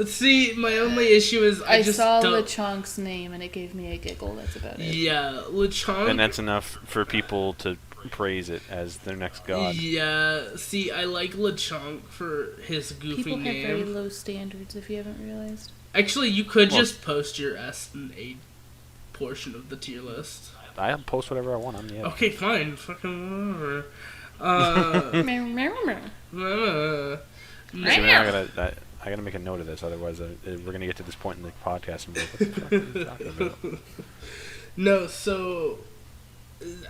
See, my only issue is I just saw Lechonk's name and it gave me a giggle. That's about it. Yeah, Lechonk. And that's enough for people to praise it as their next god. Yeah, see, I like Lechonk for his goofy name. People have very low standards, if you haven't realized. Actually, you could just post your S and A portion of the tier list. I'll post whatever I want. I'm the editor. Okay, fine. Fucking whatever. I gotta make a note of this, otherwise we're gonna get to this point in the podcast and be like, what the fuck are you talking about? No, so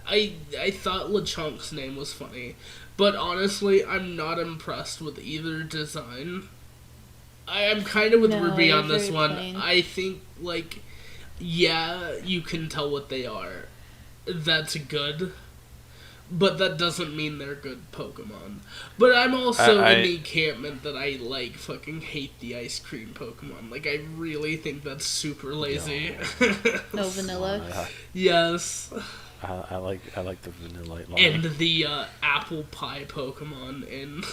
I thought Lechonk's name was funny, but honestly, I'm not impressed with either design. I am kind of with Ruby on this one. Plain. I think, like, yeah, you can tell what they are. That's good. But that doesn't mean they're good Pokemon. But I'm also in the encampment that I, like, fucking hate the ice cream Pokemon. Like, I really think that's super lazy. No vanilla? Yes. I like the vanilla line. And the apple pie Pokemon in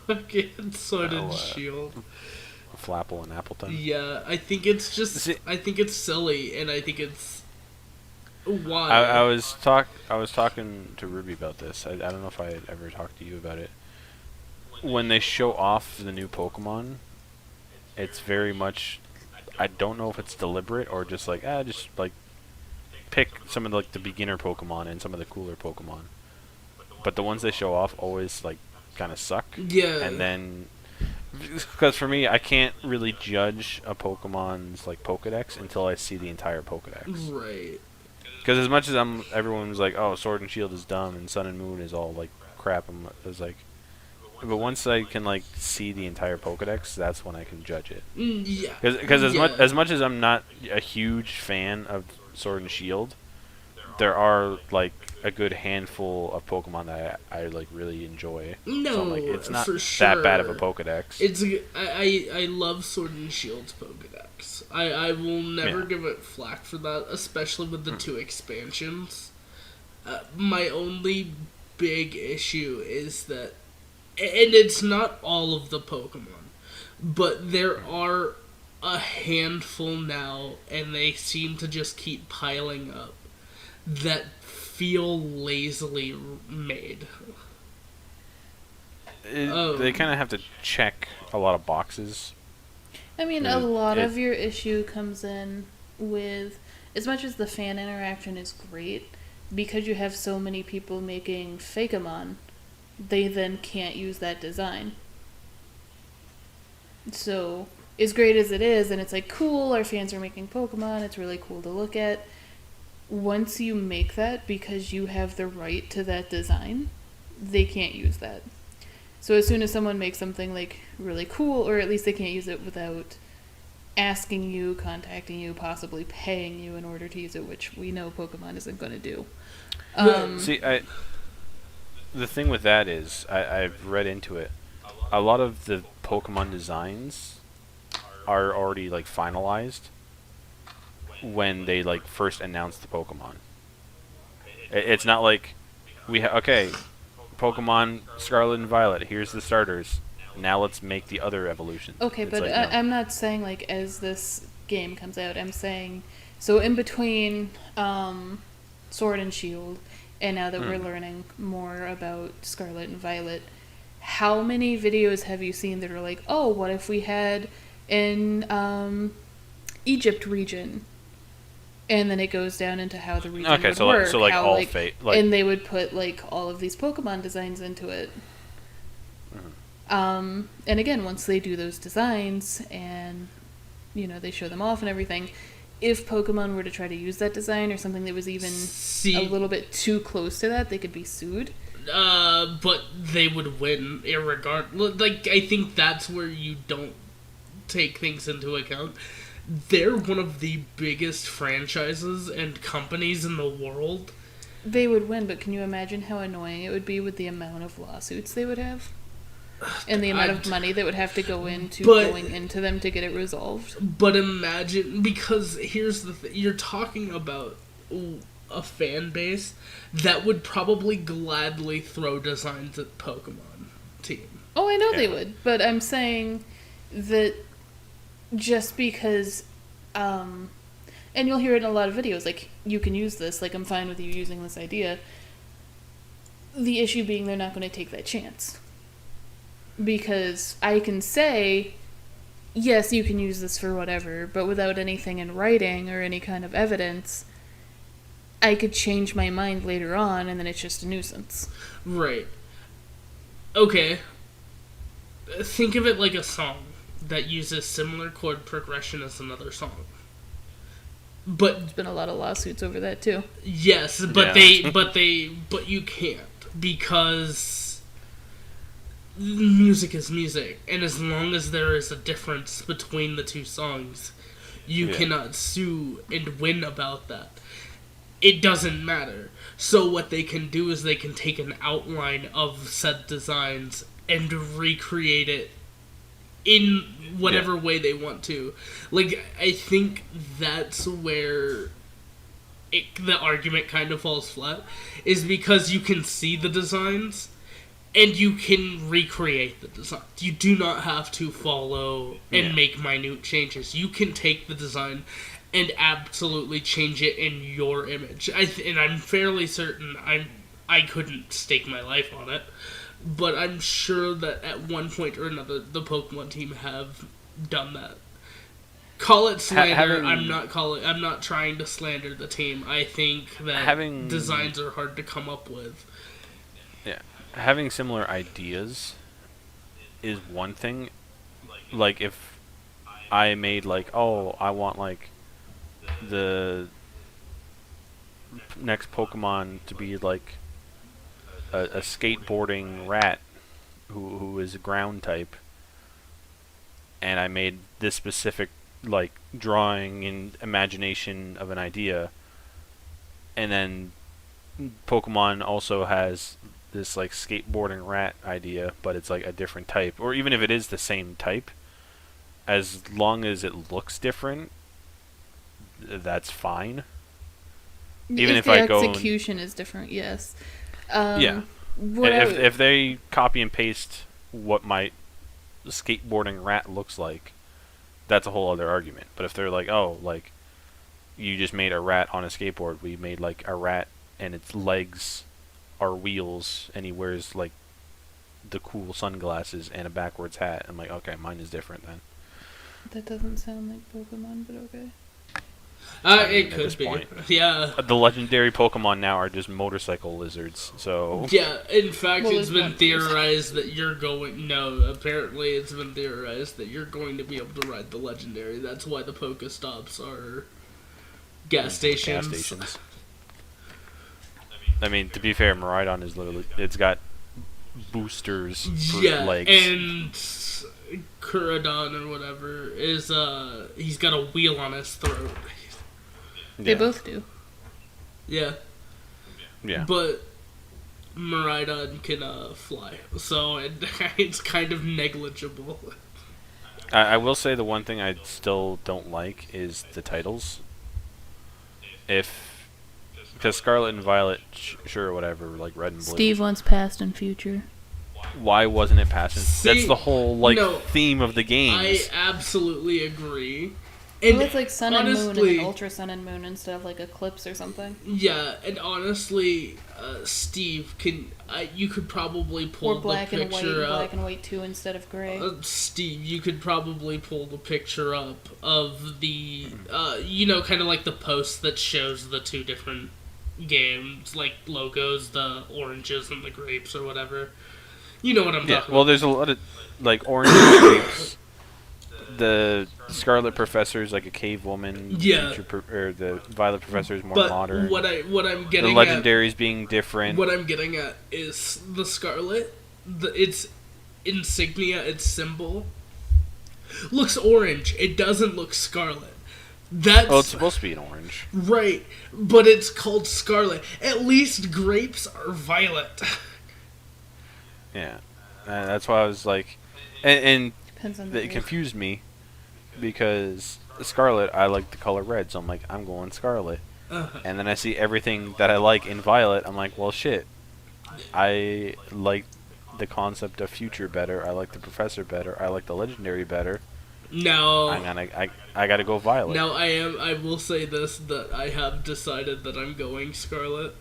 fucking Sword and Shield. Flapple and Appleton. Yeah, I think it's just... I think it's silly, and I think it's... Why? I was talking to Ruby about this. I don't know if I had ever talked to you about it. When they show off the new Pokemon, it's very much... I don't know if it's deliberate or just like, pick some of the beginner Pokemon and some of the cooler Pokemon. But the ones they show off always, like, kind of suck. Yeah. And then... Because for me, I can't really judge a Pokemon's, like, Pokedex until I see the entire Pokedex. Right. Because as much as everyone's like, oh, Sword and Shield is dumb and Sun and Moon is all like crap, I was like, but once I can like see the entire Pokedex, that's when I can judge it. Yeah. Because as much as I'm not a huge fan of Sword and Shield, there are like a good handful of Pokemon that I like really enjoy. No, so I'm like, it's not for sure. that bad of a Pokedex. I love Sword and Shield's Pokedex. I will never give it flack for that, especially with the 2 expansions. My only big issue is that, and it's not all of the Pokemon, but there are a handful now, and they seem to just keep piling up, that feel lazily made. They kind of have to check a lot of boxes. I mean, a lot of your issue comes in with, as much as the fan interaction is great, because you have so many people making Fakeamon, they then can't use that design. So, as great as it is, and it's like, cool, our fans are making Pokemon, it's really cool to look at. Once you make that, because you have the right to that design, they can't use that. So as soon as someone makes something like really cool, or at least they can't use it without asking you, contacting you, possibly paying you in order to use it, which we know Pokemon isn't going to do. See, the thing with that is, I've read into it. A lot of the Pokemon designs are already like finalized when they like first announced the Pokemon. It's not like okay, Pokemon Scarlet and Violet. Here's the starters. Now let's make the other evolutions. Okay, It's but like, no. I'm not saying like as this game comes out. I'm saying so in between Sword and Shield, and now that we're learning more about Scarlet and Violet, how many videos have you seen that are like, oh, what if we had an Egypt region? And then it goes down into how the region would work. So like how, all fate, like, and they would put like all of these Pokemon designs into it. And again, once they do those designs and they show them off and everything, if Pokemon were to try to use that design or something that was even a little bit too close to that, they could be sued. But they would win irregardless. Like, I think that's where you don't take things into account. They're one of the biggest franchises and companies in the world. They would win, but can you imagine how annoying it would be with the amount of lawsuits they would have? And the amount of money that would have to go into going into them to get it resolved. But imagine, because here's the thing, you're talking about a fan base that would probably gladly throw designs at Pokemon team. Oh, I know they would, but I'm saying that just because, and you'll hear it in a lot of videos, like, you can use this, like, I'm fine with you using this idea. The issue being they're not going to take that chance. Because I can say, yes, you can use this for whatever, but without anything in writing or any kind of evidence, I could change my mind later on, and then it's just a nuisance. Right. Okay. Think of it like a song that uses similar chord progression as another song. But there's been a lot of lawsuits over that too. Yes, but but you can't, because music is music, and as long as there is a difference between the two songs, you cannot sue and win about that. It doesn't matter. So what they can do is they can take an outline of said designs and recreate it in whatever way they want to. Like, I think that's where the argument kind of falls flat, is because you can see the designs and you can recreate the design. You do not have to follow and make minute changes. You can take the design and absolutely change it in your image. And I'm fairly certain I couldn't stake my life on it, but I'm sure that at one point or another the Pokemon team have done that. Call it slander. I'm not trying to slander the team. I think that designs are hard to come up with. Yeah. Having similar ideas is one thing. Like, if I made, like, oh, I want, like, the next Pokemon to be, like, a skateboarding rat who is a ground type, and I made this specific, like, drawing and imagination of an idea, and then Pokemon also has this, like, skateboarding rat idea, but it's like a different type, or even if it is the same type, as long as it looks different, that's fine. Even if I go, the execution is different, yes. If they copy and paste what my skateboarding rat looks like, that's a whole other argument. But if they're like, oh, like, you just made a rat on a skateboard, we made, like, a rat and its legs are wheels, and he wears, like, the cool sunglasses and a backwards hat. I'm like, okay, mine is different then. That doesn't sound like Pokemon, but okay. It could be. Yeah. The legendary Pokemon now are just motorcycle lizards, so... Yeah, in fact, it's been theorized that you're going... No, apparently it's been theorized that you're going to be able to ride the legendary. That's why the Pokestops are gas stations. I mean, to be fair, Miraidon is literally... It's got boosters for Yeah, legs. and Kuradon or whatever is he's got a wheel on his throat. They both do. Yeah. Yeah. But Miraidon can fly, so it's kind of negligible. I will say the one thing I still don't like is the titles. Because Scarlet and Violet, sure, whatever, like Red and Blue. Steve wants past and future. Why wasn't it past? That's the whole no, theme of the games. I absolutely agree. And it's like Sun honestly, and Moon and Ultra Sun and Moon instead of like Eclipse or something. Yeah, and honestly, Steve, you could probably pull or black the and white, picture up. Black and White 2 instead of gray. Steve, you could probably pull the picture up of the, kind of like the post that shows the two different games, like logos, the oranges and the grapes or whatever. You know what I'm talking about. Well, there's a lot of, like, orange and grapes. The Scarlet Professor is like a cave woman. Yeah. Or the Violet Professor is more but modern. What I'm getting the legendaries being different. What I'm getting at is the Scarlet, its insignia, its symbol, looks orange. It doesn't look scarlet. It's supposed to be an orange. Right, but it's called Scarlet. At least grapes are violet. Yeah. That's why I was like... And it confused me because Scarlet, I like the color red, so I'm like, I'm going Scarlet. And then I see everything that I like in Violet, I'm like, well, shit. I like the concept of future better, I like the Professor better, I like the Legendary better. No. I gotta go Violet. Now I will say this, that I have decided that I'm going Scarlet.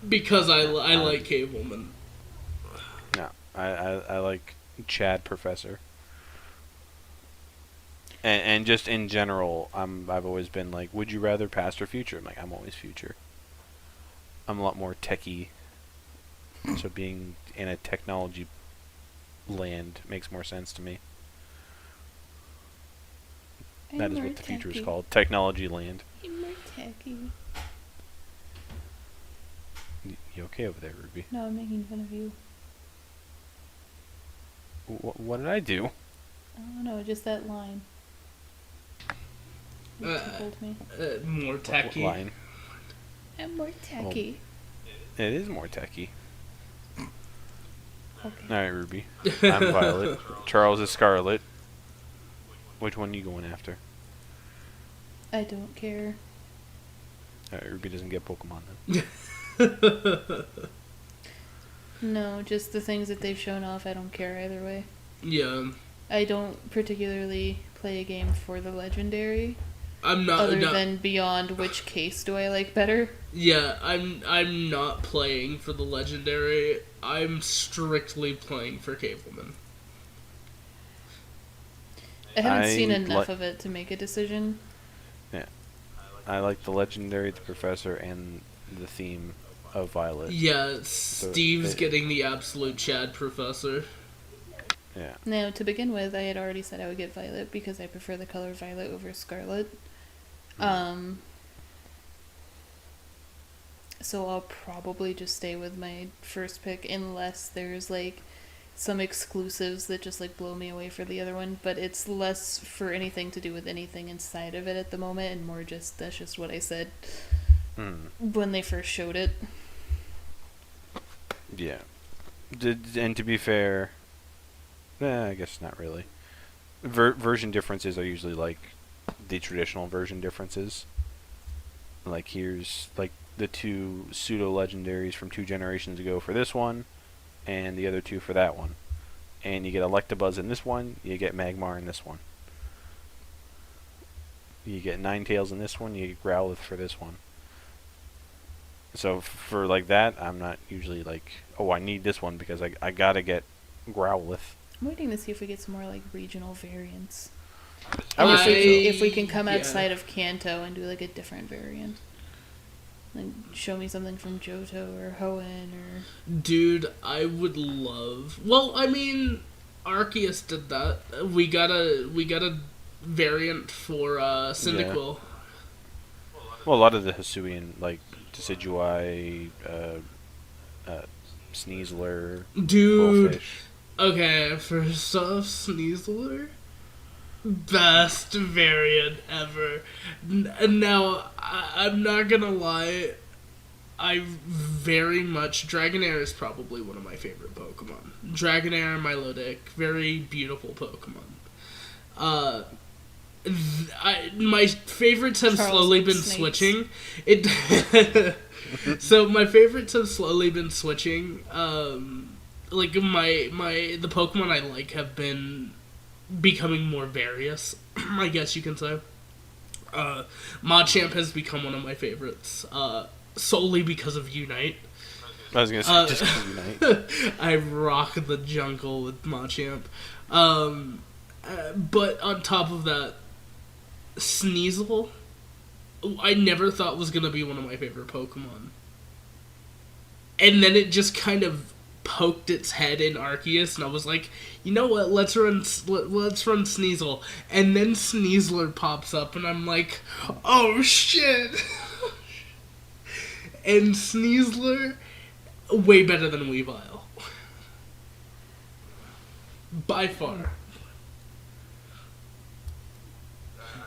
Because I like Cave Woman. No, I like Chad Professor. And just in general, I've always been like, would you rather past or future? I'm like, I'm always future. I'm a lot more techie, so being in a technology land makes more sense to me. That is what the future is called, technology land. I'm more techie. You okay over there, Ruby? No, I'm making fun of you. What did I do? I don't know, just that line. More techie. What line? I'm more techie. Well, it is more techie. Okay. Alright, Ruby. I'm Violet. Charles is Scarlet. Which one are you going after? I don't care. Alright, Ruby doesn't get Pokemon then. No, just the things that they've shown off, I don't care either way. Yeah. I don't particularly play a game for the Legendary. I'm not... Other than beyond which case do I like better? Yeah, I'm not playing for the Legendary. I'm strictly playing for Cave Woman. I haven't seen enough of it to make a decision. Yeah. I like the Legendary, the Professor, and the theme of Violet. Yeah, Steve's getting the absolute Chad Professor. Yeah. Now, to begin with, I had already said I would get Violet because I prefer the color Violet over Scarlet. So I'll probably just stay with my first pick unless there's like some exclusives that just like blow me away for the other one, but it's less for anything to do with anything inside of it at the moment and more just that's just what I said when they first showed it. Yeah. And to be fair, I guess not really. Version differences are usually like the traditional version differences. Like here's like the two pseudo legendaries from 2 generations ago for this one, and the other 2 for that one. And you get Electabuzz in this one, you get Magmar in this one. You get Ninetales in this one, you get Growlithe for this one. So for like that, I'm not usually like, oh, I need this one because I gotta get Growlithe. I'm waiting to see if we get some more like regional variants. If we can come outside of Kanto and do like a different variant. Like show me something from Johto or Hoenn or... Dude, I would love... Well, I mean, Arceus did that. We got a variant for Cyndaquil. Yeah. Well, a lot of the Hisuian, like Decidueye, Sneasler, Dude. Bullfish. Okay, first off, Sneasler, best variant ever. Now, I'm not gonna lie, I very much... Dragonair is probably one of my favorite Pokemon. Dragonair, Milotic, very beautiful Pokemon. My favorites have slowly been switching. So my favorites have slowly been switching. Like the Pokemon I like have been becoming more various, I guess you can say. Machamp has become one of my favorites, solely because of Unite. I was gonna say just because of Unite. I rock the jungle with Machamp. But on top of that, Sneasel, I never thought was gonna be one of my favorite Pokemon. And then it just kind of poked its head in Arceus, and I was like, you know what? Let's run Sneasel. And then Sneasler pops up, and I'm like, oh shit! And Sneasler, way better than Weavile, by far.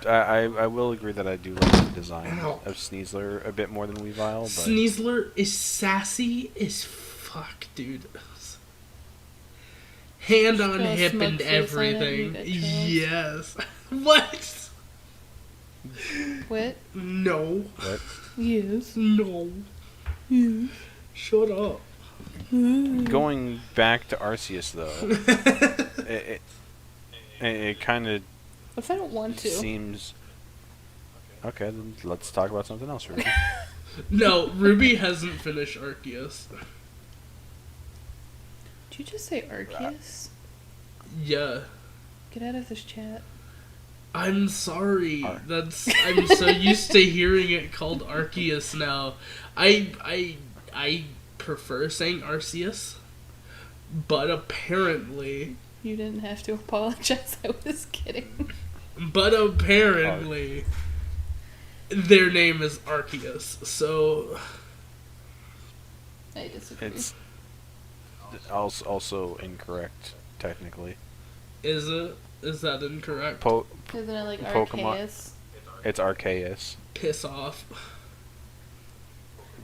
I will agree that I do like the design of Sneasler a bit more than Weavile, but Sneasler is sassy as fuck, dude. Hand on hip and everything. Yes. What? What? No. what? Yes. No. Yes. Shut up. Going back to Arceus though, it kind of What if I don't want to? seems okay. Then let's talk about something else, Ruby. No, Ruby hasn't finished Arceus. Did you just say Arceus? Yeah. Get out of this chat. I'm sorry. I'm so used to hearing it called Arceus now. I prefer saying Arceus, but apparently. You didn't have to apologize. I was kidding. But apparently, their name is Arceus. So I disagree. It's also incorrect, technically. is it? Is that incorrect? Isn't it like Pokemon. Arceus? It's Arceus. Piss off.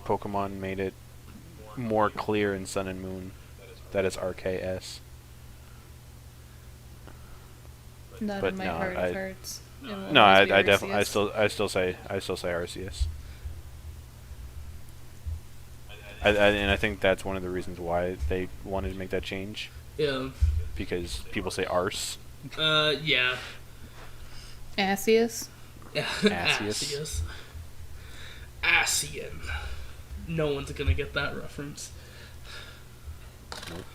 Pokemon made it more clear in Sun and Moon that it's Arceus. Not But in my no, heart of hearts. It will No, always be I definitely, Arceus. I still say Arceus. And I think that's one of the reasons why they wanted to make that change, Yeah. because people say arse. Yeah. Arceus? Arceus. Asian. No one's gonna get that reference. Nope.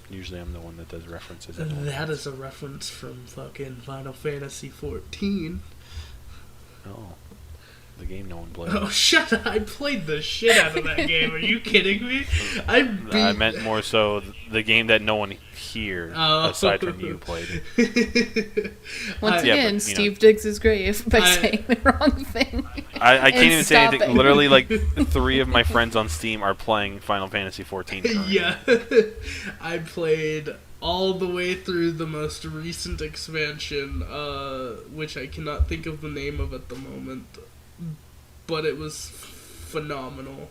Usually I'm the one that does references. That is a reference from fucking Final Fantasy 14. Oh. The game no one played. Oh, shut up. I played the shit out of that game. Are you kidding me? I meant more so the game that no one here, aside from you, played. Once again, but, Steve digs his grave by saying the wrong thing. I can't even say anything. stopping. Literally, like, 3 of my friends on Steam are playing Final Fantasy 14 currently. Yeah. I played all the way through the most recent expansion, which I cannot think of the name of at the moment. But it was phenomenal.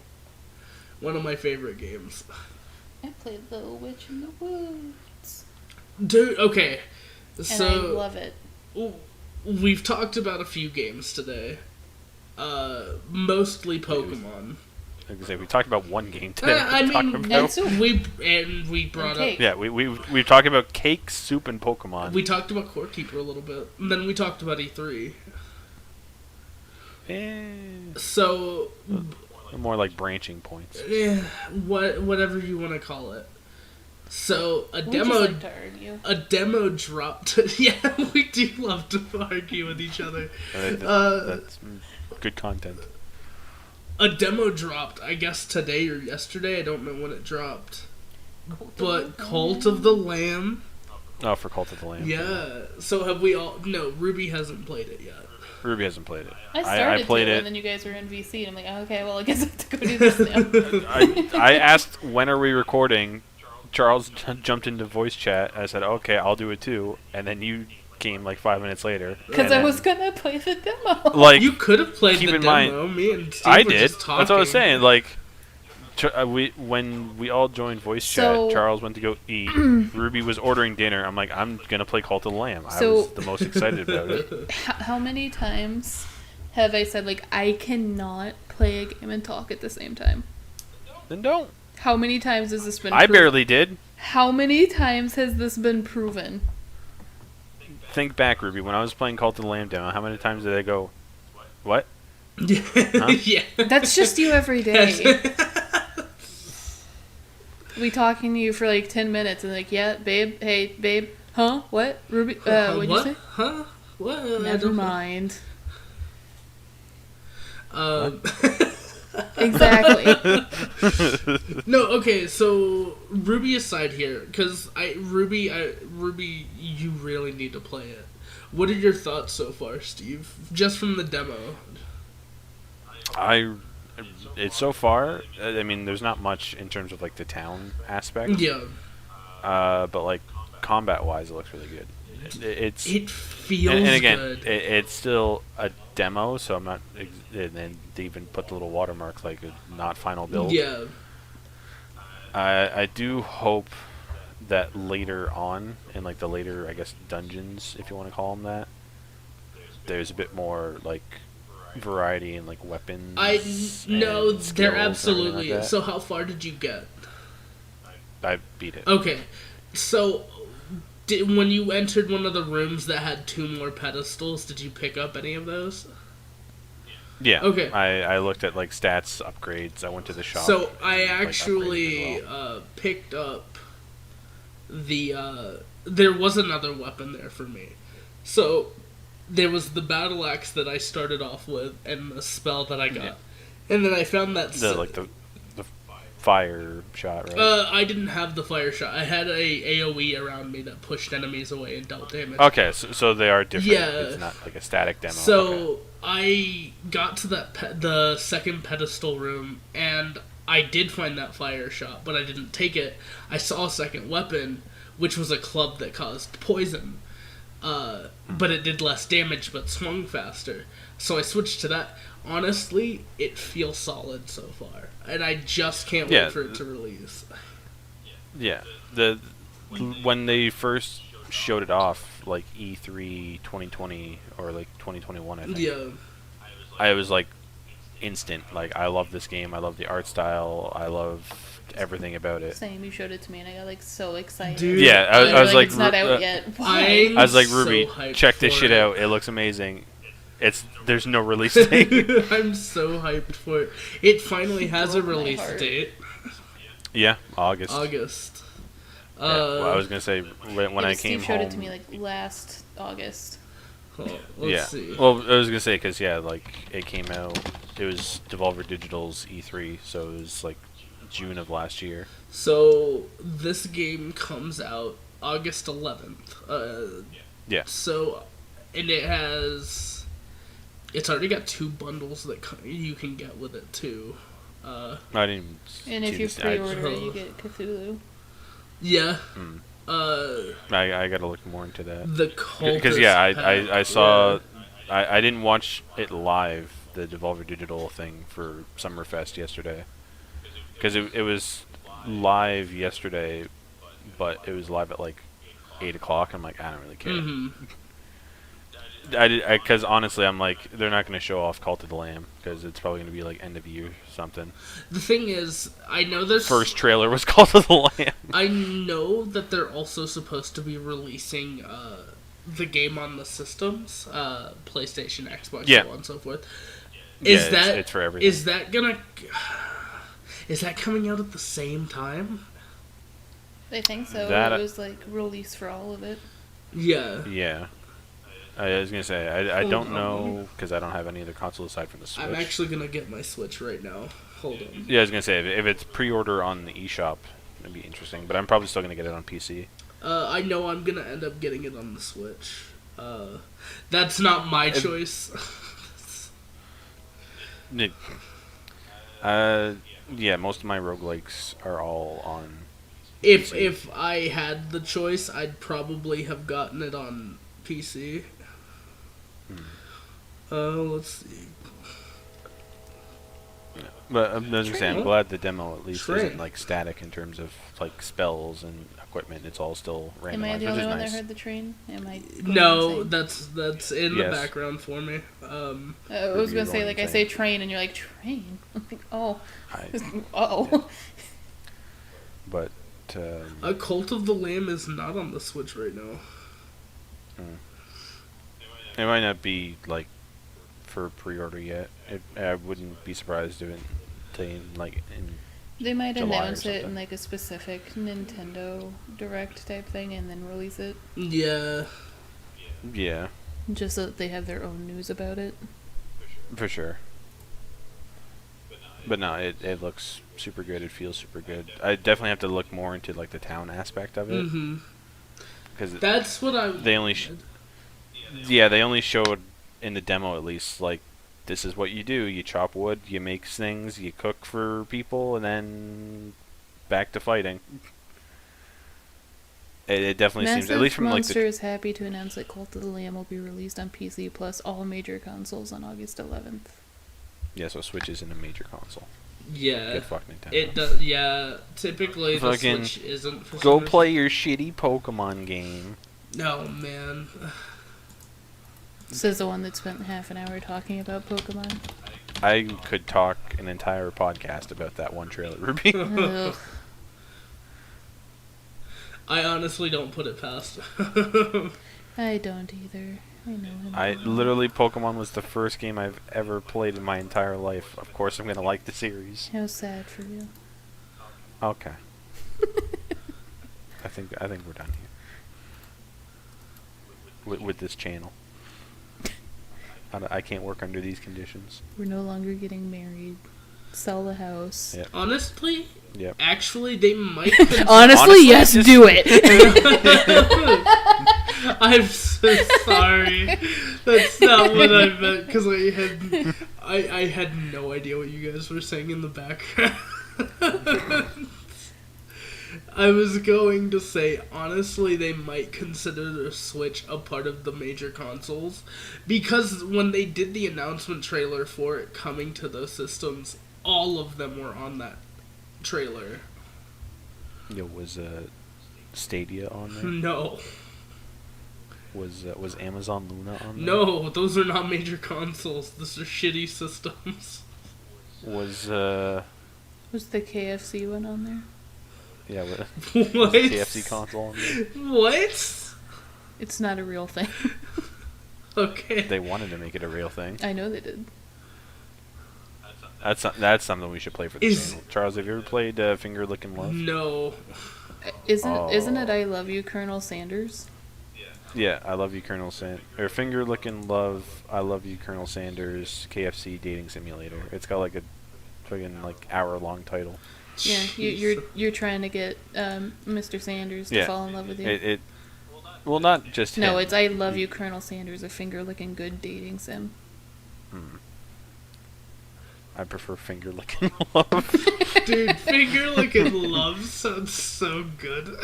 One of my favorite games. I played Little Witch in the Woods. Dude, okay. And So I love it. we've talked about a few games today. Mostly Pokemon. Like I say, we talked about one game today. I mean, and soup. we brought up. Yeah, we talked about cake, soup, and Pokemon. We talked about Core Keeper a little bit, and then we talked about E3. So, more like branching points. whatever you want to call it. So We just like to argue. a demo dropped. Yeah, we do love to argue with each other. That's good content. A demo dropped, I guess today or yesterday. I don't know when it dropped. But Cult of the Lamb Oh, for Cult of the Lamb. Yeah. So have we all? No, Ruby hasn't played it yet. Ruby hasn't played it. I started I played to, it. and then you guys were in VC, and I'm like, oh, okay, well, I guess I have to go do this now. I asked, when are we recording? Charles jumped into voice chat. I said, okay, I'll do it too. And then you came like 5 minutes later. Because I was going to play the demo. Like, You could have played keep the in demo. mind, Me and Steve I were did. just That's talking. what I was saying. Like, when we all joined voice So- chat, Charles went to go eat. Ruby was ordering dinner. I'm like, I'm gonna play Cult of the Lamb. I So- was the most excited about it. How many times have I said, like, I cannot play a game and talk at the same time? Then don't. How many times has this been I proven? barely did. How many times has this been proven? Think back, Ruby. When I was playing Cult of the Lamb demo, how many times did I go, what? Yeah. Huh? Yeah. That's just you every day. We talking to you for like 10 minutes and like, yeah, babe, hey, babe, huh, what, Ruby, what'd you what? say? Huh? What? I Never don't- mind. Exactly. Exactly. No, okay, so Ruby aside here, because Ruby, you really need to play it. What are your thoughts so far, Steve? Just from the demo. It's so far. I mean, there's not much in terms of like the town aspect. Yeah. But like combat-wise, it looks really good. It feels and again, good. it's still a demo, so I'm not. And then they even put the little watermark like a not final build. Yeah. I do hope that later on, in like the later, I guess, dungeons, if you want to call them that, there's a bit more like variety in like weapons. No, and skills there and absolutely everything like is. So how far did you get? that. I beat it. Okay, so when you entered one of the rooms that had 2 more pedestals, did you pick up any of those? Yeah. Okay. I looked at like stats, upgrades. I went to the shop. So I and, like, actually upgraded as picked up the. There was another weapon there for me. So there was the battle axe that I started off with, and the spell that I got, Yeah. and then I found that the fire shot, right? I didn't have the fire shot. I had a AOE around me that pushed enemies away and dealt damage. Okay, so they are different. Yeah. It's not like a static demo. So okay. I got to the second pedestal room, and I did find that fire shot, but I didn't take it. I saw a second weapon, which was a club that caused poison, but it did less damage, but swung faster. So I switched to that. Honestly, it feels solid so far, and I just can't wait for it to release. Yeah, when they first showed it off, like E3 2020 or like 2021, I think. Yeah. I was like instant. Like, I love this game. I love the art style. I love everything about it. Same, you showed it to me and I got like so excited. Dude, Yeah, I was like, it's not out yet. Why? I was like, so Ruby, hyped check this for shit it. out. It looks amazing. There's no release date. I'm so hyped for it. It finally has a broke my release heart. date. Yeah, August. August. Yeah, well, I was gonna say when I came Steve showed home. it to me like last August. Let's yeah. see. Well, I was gonna say because like it came out. It was Devolver Digital's E3, so it was like June of last year. So this game comes out August 11th. Yeah. So, and it's already got 2 bundles that you can get with it too. I didn't. Even And see if you this- pre-order it, you get Cthulhu. Yeah. I gotta look more into that. The Cultist Because I pack, saw. yeah. I didn't watch it live, the Devolver Digital thing for Summerfest yesterday. Because it was live yesterday, but it was live at like 8 o'clock. I'm like, I don't really care. Mm-hmm. Because honestly, I'm like, they're not going to show off Cult of the Lamb because it's probably going to be like end of year or something. The thing is, I know there's First trailer was Cult of the Lamb. I know that they're also supposed to be releasing the game on the systems, PlayStation, Xbox, Yeah. so on and so forth. Yeah, it's for everything. Is that coming out at the same time? I think so. That- It was like release for all of it. Yeah. Yeah. I was going to say, I Hold don't on. know because I don't have any other console aside from the Switch. I'm actually gonna get my Switch right now. Hold on. Yeah, I was going to say, if it's pre-order on the eShop, it'd be interesting. But I'm probably still going to get it on PC. I know I'm gonna end up getting it on the Switch. That's not my choice. Yeah, most of my roguelikes are all on. If I had the choice, I'd probably have gotten it on PC. Let's see. But I'm just saying, I'm glad the demo at least Train. isn't like static in terms of like spells and equipment. It's all still randomized, Am I the which only is one nice. that heard the train? Am I? going No, insane? that's in Yes. the background for me. I was You're gonna say going like I insane. say train and you're like train. I'm like oh, I- oh. But A Cult of the Lamb is not on the Switch right now. it might not be like for pre-order yet. I wouldn't be surprised if in They might July or announce it in something. like a specific Nintendo Direct type thing and then release it, Yeah. yeah, just so that they have their own news about it. for sure. But no, it looks super good. It feels super good. I definitely have to look more into like the town aspect of it Mm-hmm. because That's what I. they only they only showed in the demo at least like this is what you do. You chop wood, you make things, you cook for people, and then back to fighting. It definitely Massive seems, at least from Monster like is happy to announce that Cult of the Lamb will be released on PC plus all major consoles on August 11th. so Switch isn't a major console. Yeah. Good fuck Nintendo. It does. Yeah. Typically, the Fucking Switch isn't. For Go some play your shitty Pokemon game. reason. No, man. Says the one that spent half an hour talking about Pokemon. I could talk an entire podcast about that one trailer, Ruby. Ugh. I honestly don't put it past. I don't either. I know. I literally, Pokemon was the first game I've ever played in my entire life. Of course, I'm gonna like the series. How sad for you. Okay. I think we're done here with this channel. I can't work under these conditions. We're no longer getting married. Sell the house. Yep. Honestly, Yep. actually, they might. Honestly, yes, just- do it. I'm so sorry. That's not what I meant because I had no idea what you guys were saying in the background. I was going to say, honestly, they might consider the Switch a part of the major consoles because when they did the announcement trailer for it coming to those systems, all of them were on that trailer. Was Stadia on there? No. Was Amazon Luna on there? No, those are not major consoles. Those are shitty systems. Was Was the KFC one on there? yeah, was What? the KFC console on there? What? It's not a real thing. Okay. They wanted to make it a real thing. I know they did. That's something we should play for the channel. Charles, have you ever played Finger Lickin' Love? No. Isn't it I Love You, Colonel Sanders? Yeah, I Love You, Colonel Sanders. Or Finger Lickin' Love, I Love You, Colonel Sanders, KFC Dating Simulator. It's got like a friggin' like hour-long title. Yeah, you're trying to get Mr. Sanders to fall in love with you. Well, not just No, him. it's I Love You, Colonel Sanders, a finger-licking good dating sim. I prefer Finger Lickin' Love. Dude, Finger Lickin' Love sounds so good.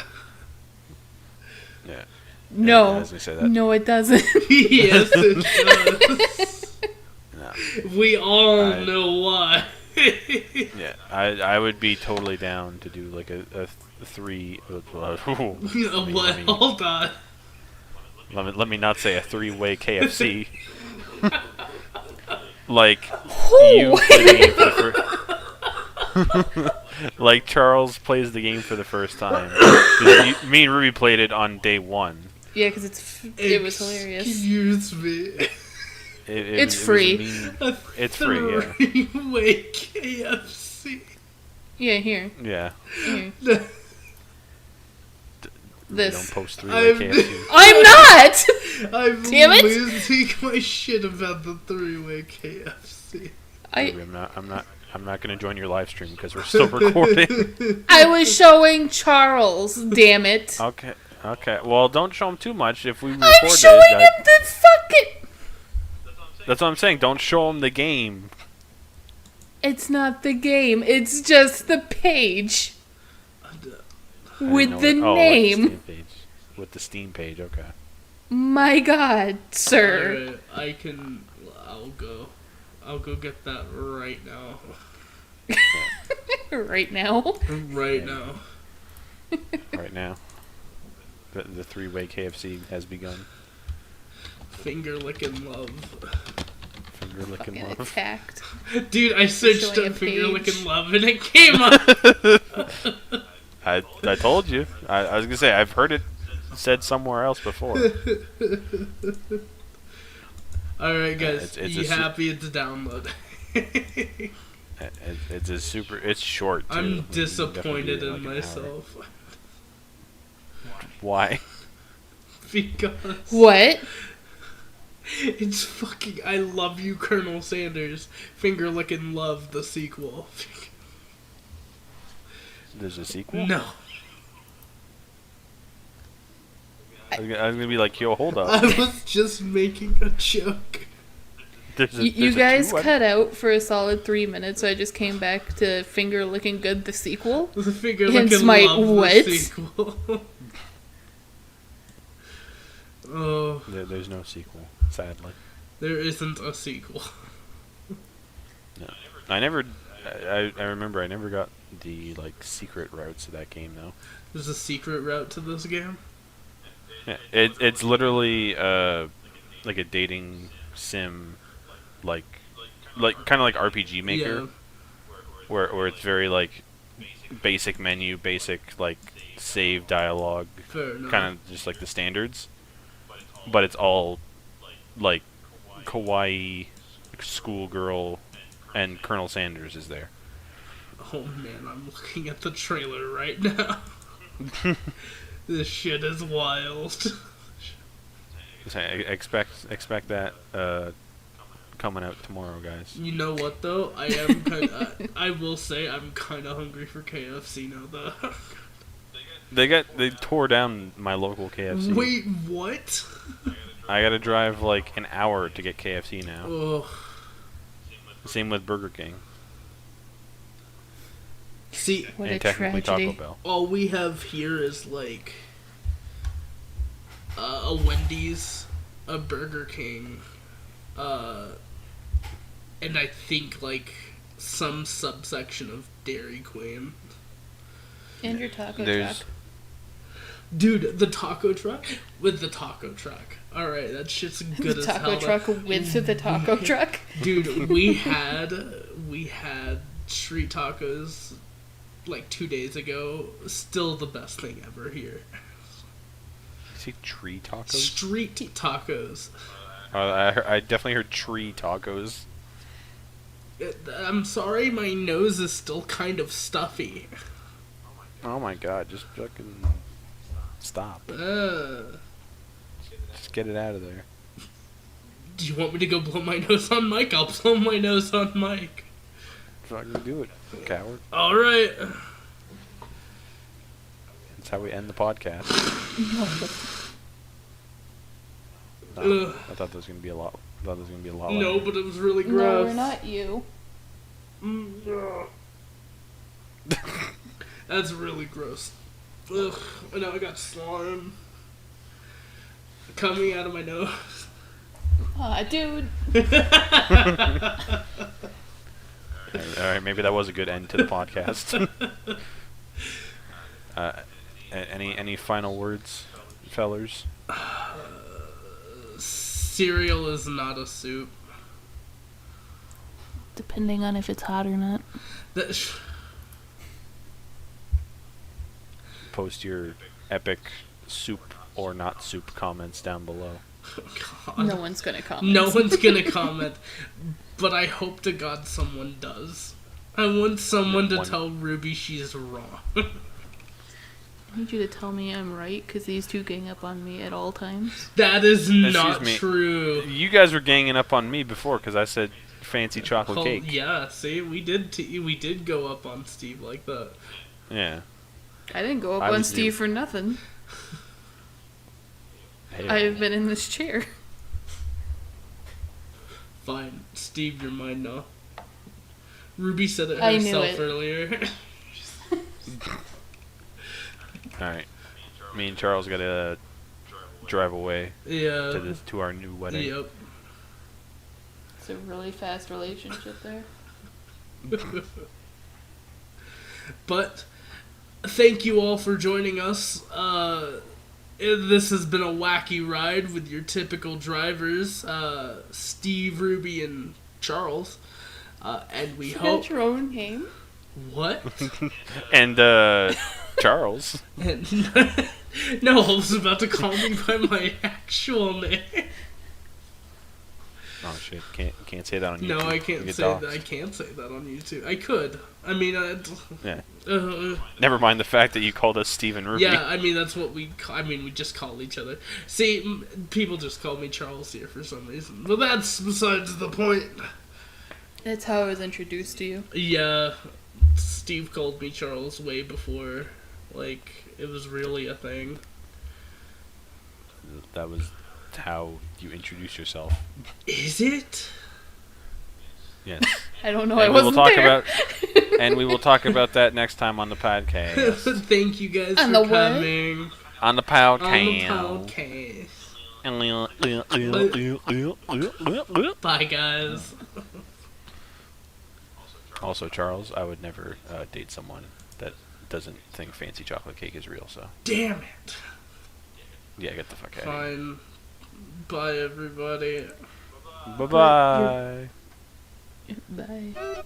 Yeah. No, as we say that. no, it doesn't. Yes, it does. No. We all know why. Yeah, I would be totally down to do like a three. What? me- Hold on. Let me not say a three-way KFC. Like Who? you play the game for the first. Like Charles plays the game for the first time. 'Cause me and Ruby played it on day one. Yeah, because it was hilarious. Excuse me. It's free. It's free, yeah. Three-way KFC. Yeah, here. Yeah. Here. We This. don't post three-way I'm- KFC. I'm not! I'm Damn it! losing my shit about the three-way KFC. Ruby, I'm not gonna join your live stream because we're still recording. I was showing Charles, damn it. Okay. Okay, well, don't show him too much. If we record I'm showing him the fucking... That's what I'm saying. Don't show him the game. It's not the game. It's just the page. With the name. With the Steam page. With the Steam page, okay. My God, sir. Alright, I'll go get that right now. Right now? Right now. Right now. The three-way KFC has begun. Finger licking love. Finger licking Fucking love. attacked. Dude, I searched Showing up a finger page. licking love and it came up. I told you. I was gonna say I've heard it said somewhere else before. Alright guys, It's you a happy it's download. It's a super. It's short. Too. I'm You disappointed definitely in like an hour. myself. Why? Because What? it's fucking I Love You, Colonel Sanders. Finger licking love, the sequel. There's a sequel? No. I was gonna be like, yo, hold up. I was just making a joke. You guys cut out for a solid 3 minutes, so I just came back to Finger Licking Good, the sequel. The finger Hence licking my love, what? the sequel. Oh, There's no sequel, sadly. there isn't a sequel. No. I remember I never got the like secret routes to that game though. There's a secret route to this game. Yeah, it's literally like a dating sim, like kind of like RPG Maker, Yeah. where it's very like basic menu, basic like save dialogue, Fair enough. kind of just like the standards, but it's all like kawaii schoolgirl, and Colonel Sanders is there. Oh man, I'm looking at the trailer right now. This shit is wild. So expect that coming out tomorrow, guys. You know what though? I am kind. I will say I'm kind of hungry for KFC now though. They tore down my local KFC. Wait, what? I gotta drive like an hour to get KFC now. Oh. Same with Burger King. See, What and a technically tragedy. Taco Bell. all we have here is like a Wendy's, a Burger King, and I think like some subsection of Dairy Queen. And your taco There's truck. Dude, the taco truck with the taco truck. All right, that shit's good The as taco hell. truck with the taco truck. Dude, we had street tacos like 2 days ago. Still the best thing ever here. you see tree tacos. Street tacos. I definitely heard tree tacos. I'm sorry, my nose is still kind of stuffy. Oh my god! Just fucking stop. Just get it out of there. Do you want me to go blow my nose on mic? I'll blow my nose on mic. Fucking do it, coward. Alright. That's how we end the podcast. No, Ugh. I thought there was gonna be a lot. No, louder. but it was really No, gross. we're not you. That's really gross. Ugh, and now I got slime coming out of my nose. Aw, dude. All right, maybe that was a good end to the podcast. Any final words, fellers? Cereal is not a soup. Depending on if it's hot or not. Post your epic soup or not soup comments down below. God. No one's gonna comment. No one's gonna comment, but I hope to God someone does. I want someone to tell Ruby she's wrong. I need you to tell me I'm right, because these two gang up on me at all times. That is not me. true. You guys were ganging up on me before because I said fancy chocolate cake. Yeah, see, we did go up on Steve like that. Yeah. I didn't go up I on was Steve new. for nothing. Hey. I've been in this chair. Fine, Steve, you're mine now. Ruby said it I knew herself it. earlier. Alright. Me and Charles gotta drive away Yeah. to our new wedding. Yep. It's a really fast relationship there. But thank you all for joining us. This has been a wacky ride with your typical drivers, Steve, Ruby, and Charles. And we You hope. got your own name? What? And Charles. And no, I was about to call me by my actual name. Oh shit! Can't say that on YouTube. No, I You can't get say doxxed. that. I can't say that on YouTube. I could. I mean, Yeah. uh, Never mind the fact that you called us Steve and Ruby. yeah. I mean, that's what we. We just call each other. See, people just call me Charles here for some reason, but that's besides the point. That's how I was introduced to you. Yeah, Steve called me Charles way before, like, it was really a thing. That was how you introduce yourself. Is it? Yes. I don't know. And I we will wasn't talk there. about and we will talk about that next time on the podcast. Thank you guys On for the what? coming. On the On the podcast. podcast. Bye, guys. Also, Charles, I would never date someone that doesn't think fancy chocolate cake is real. So Damn it. yeah, get the fuck out of here. Fine. Bye, everybody. Bye bye. Bye.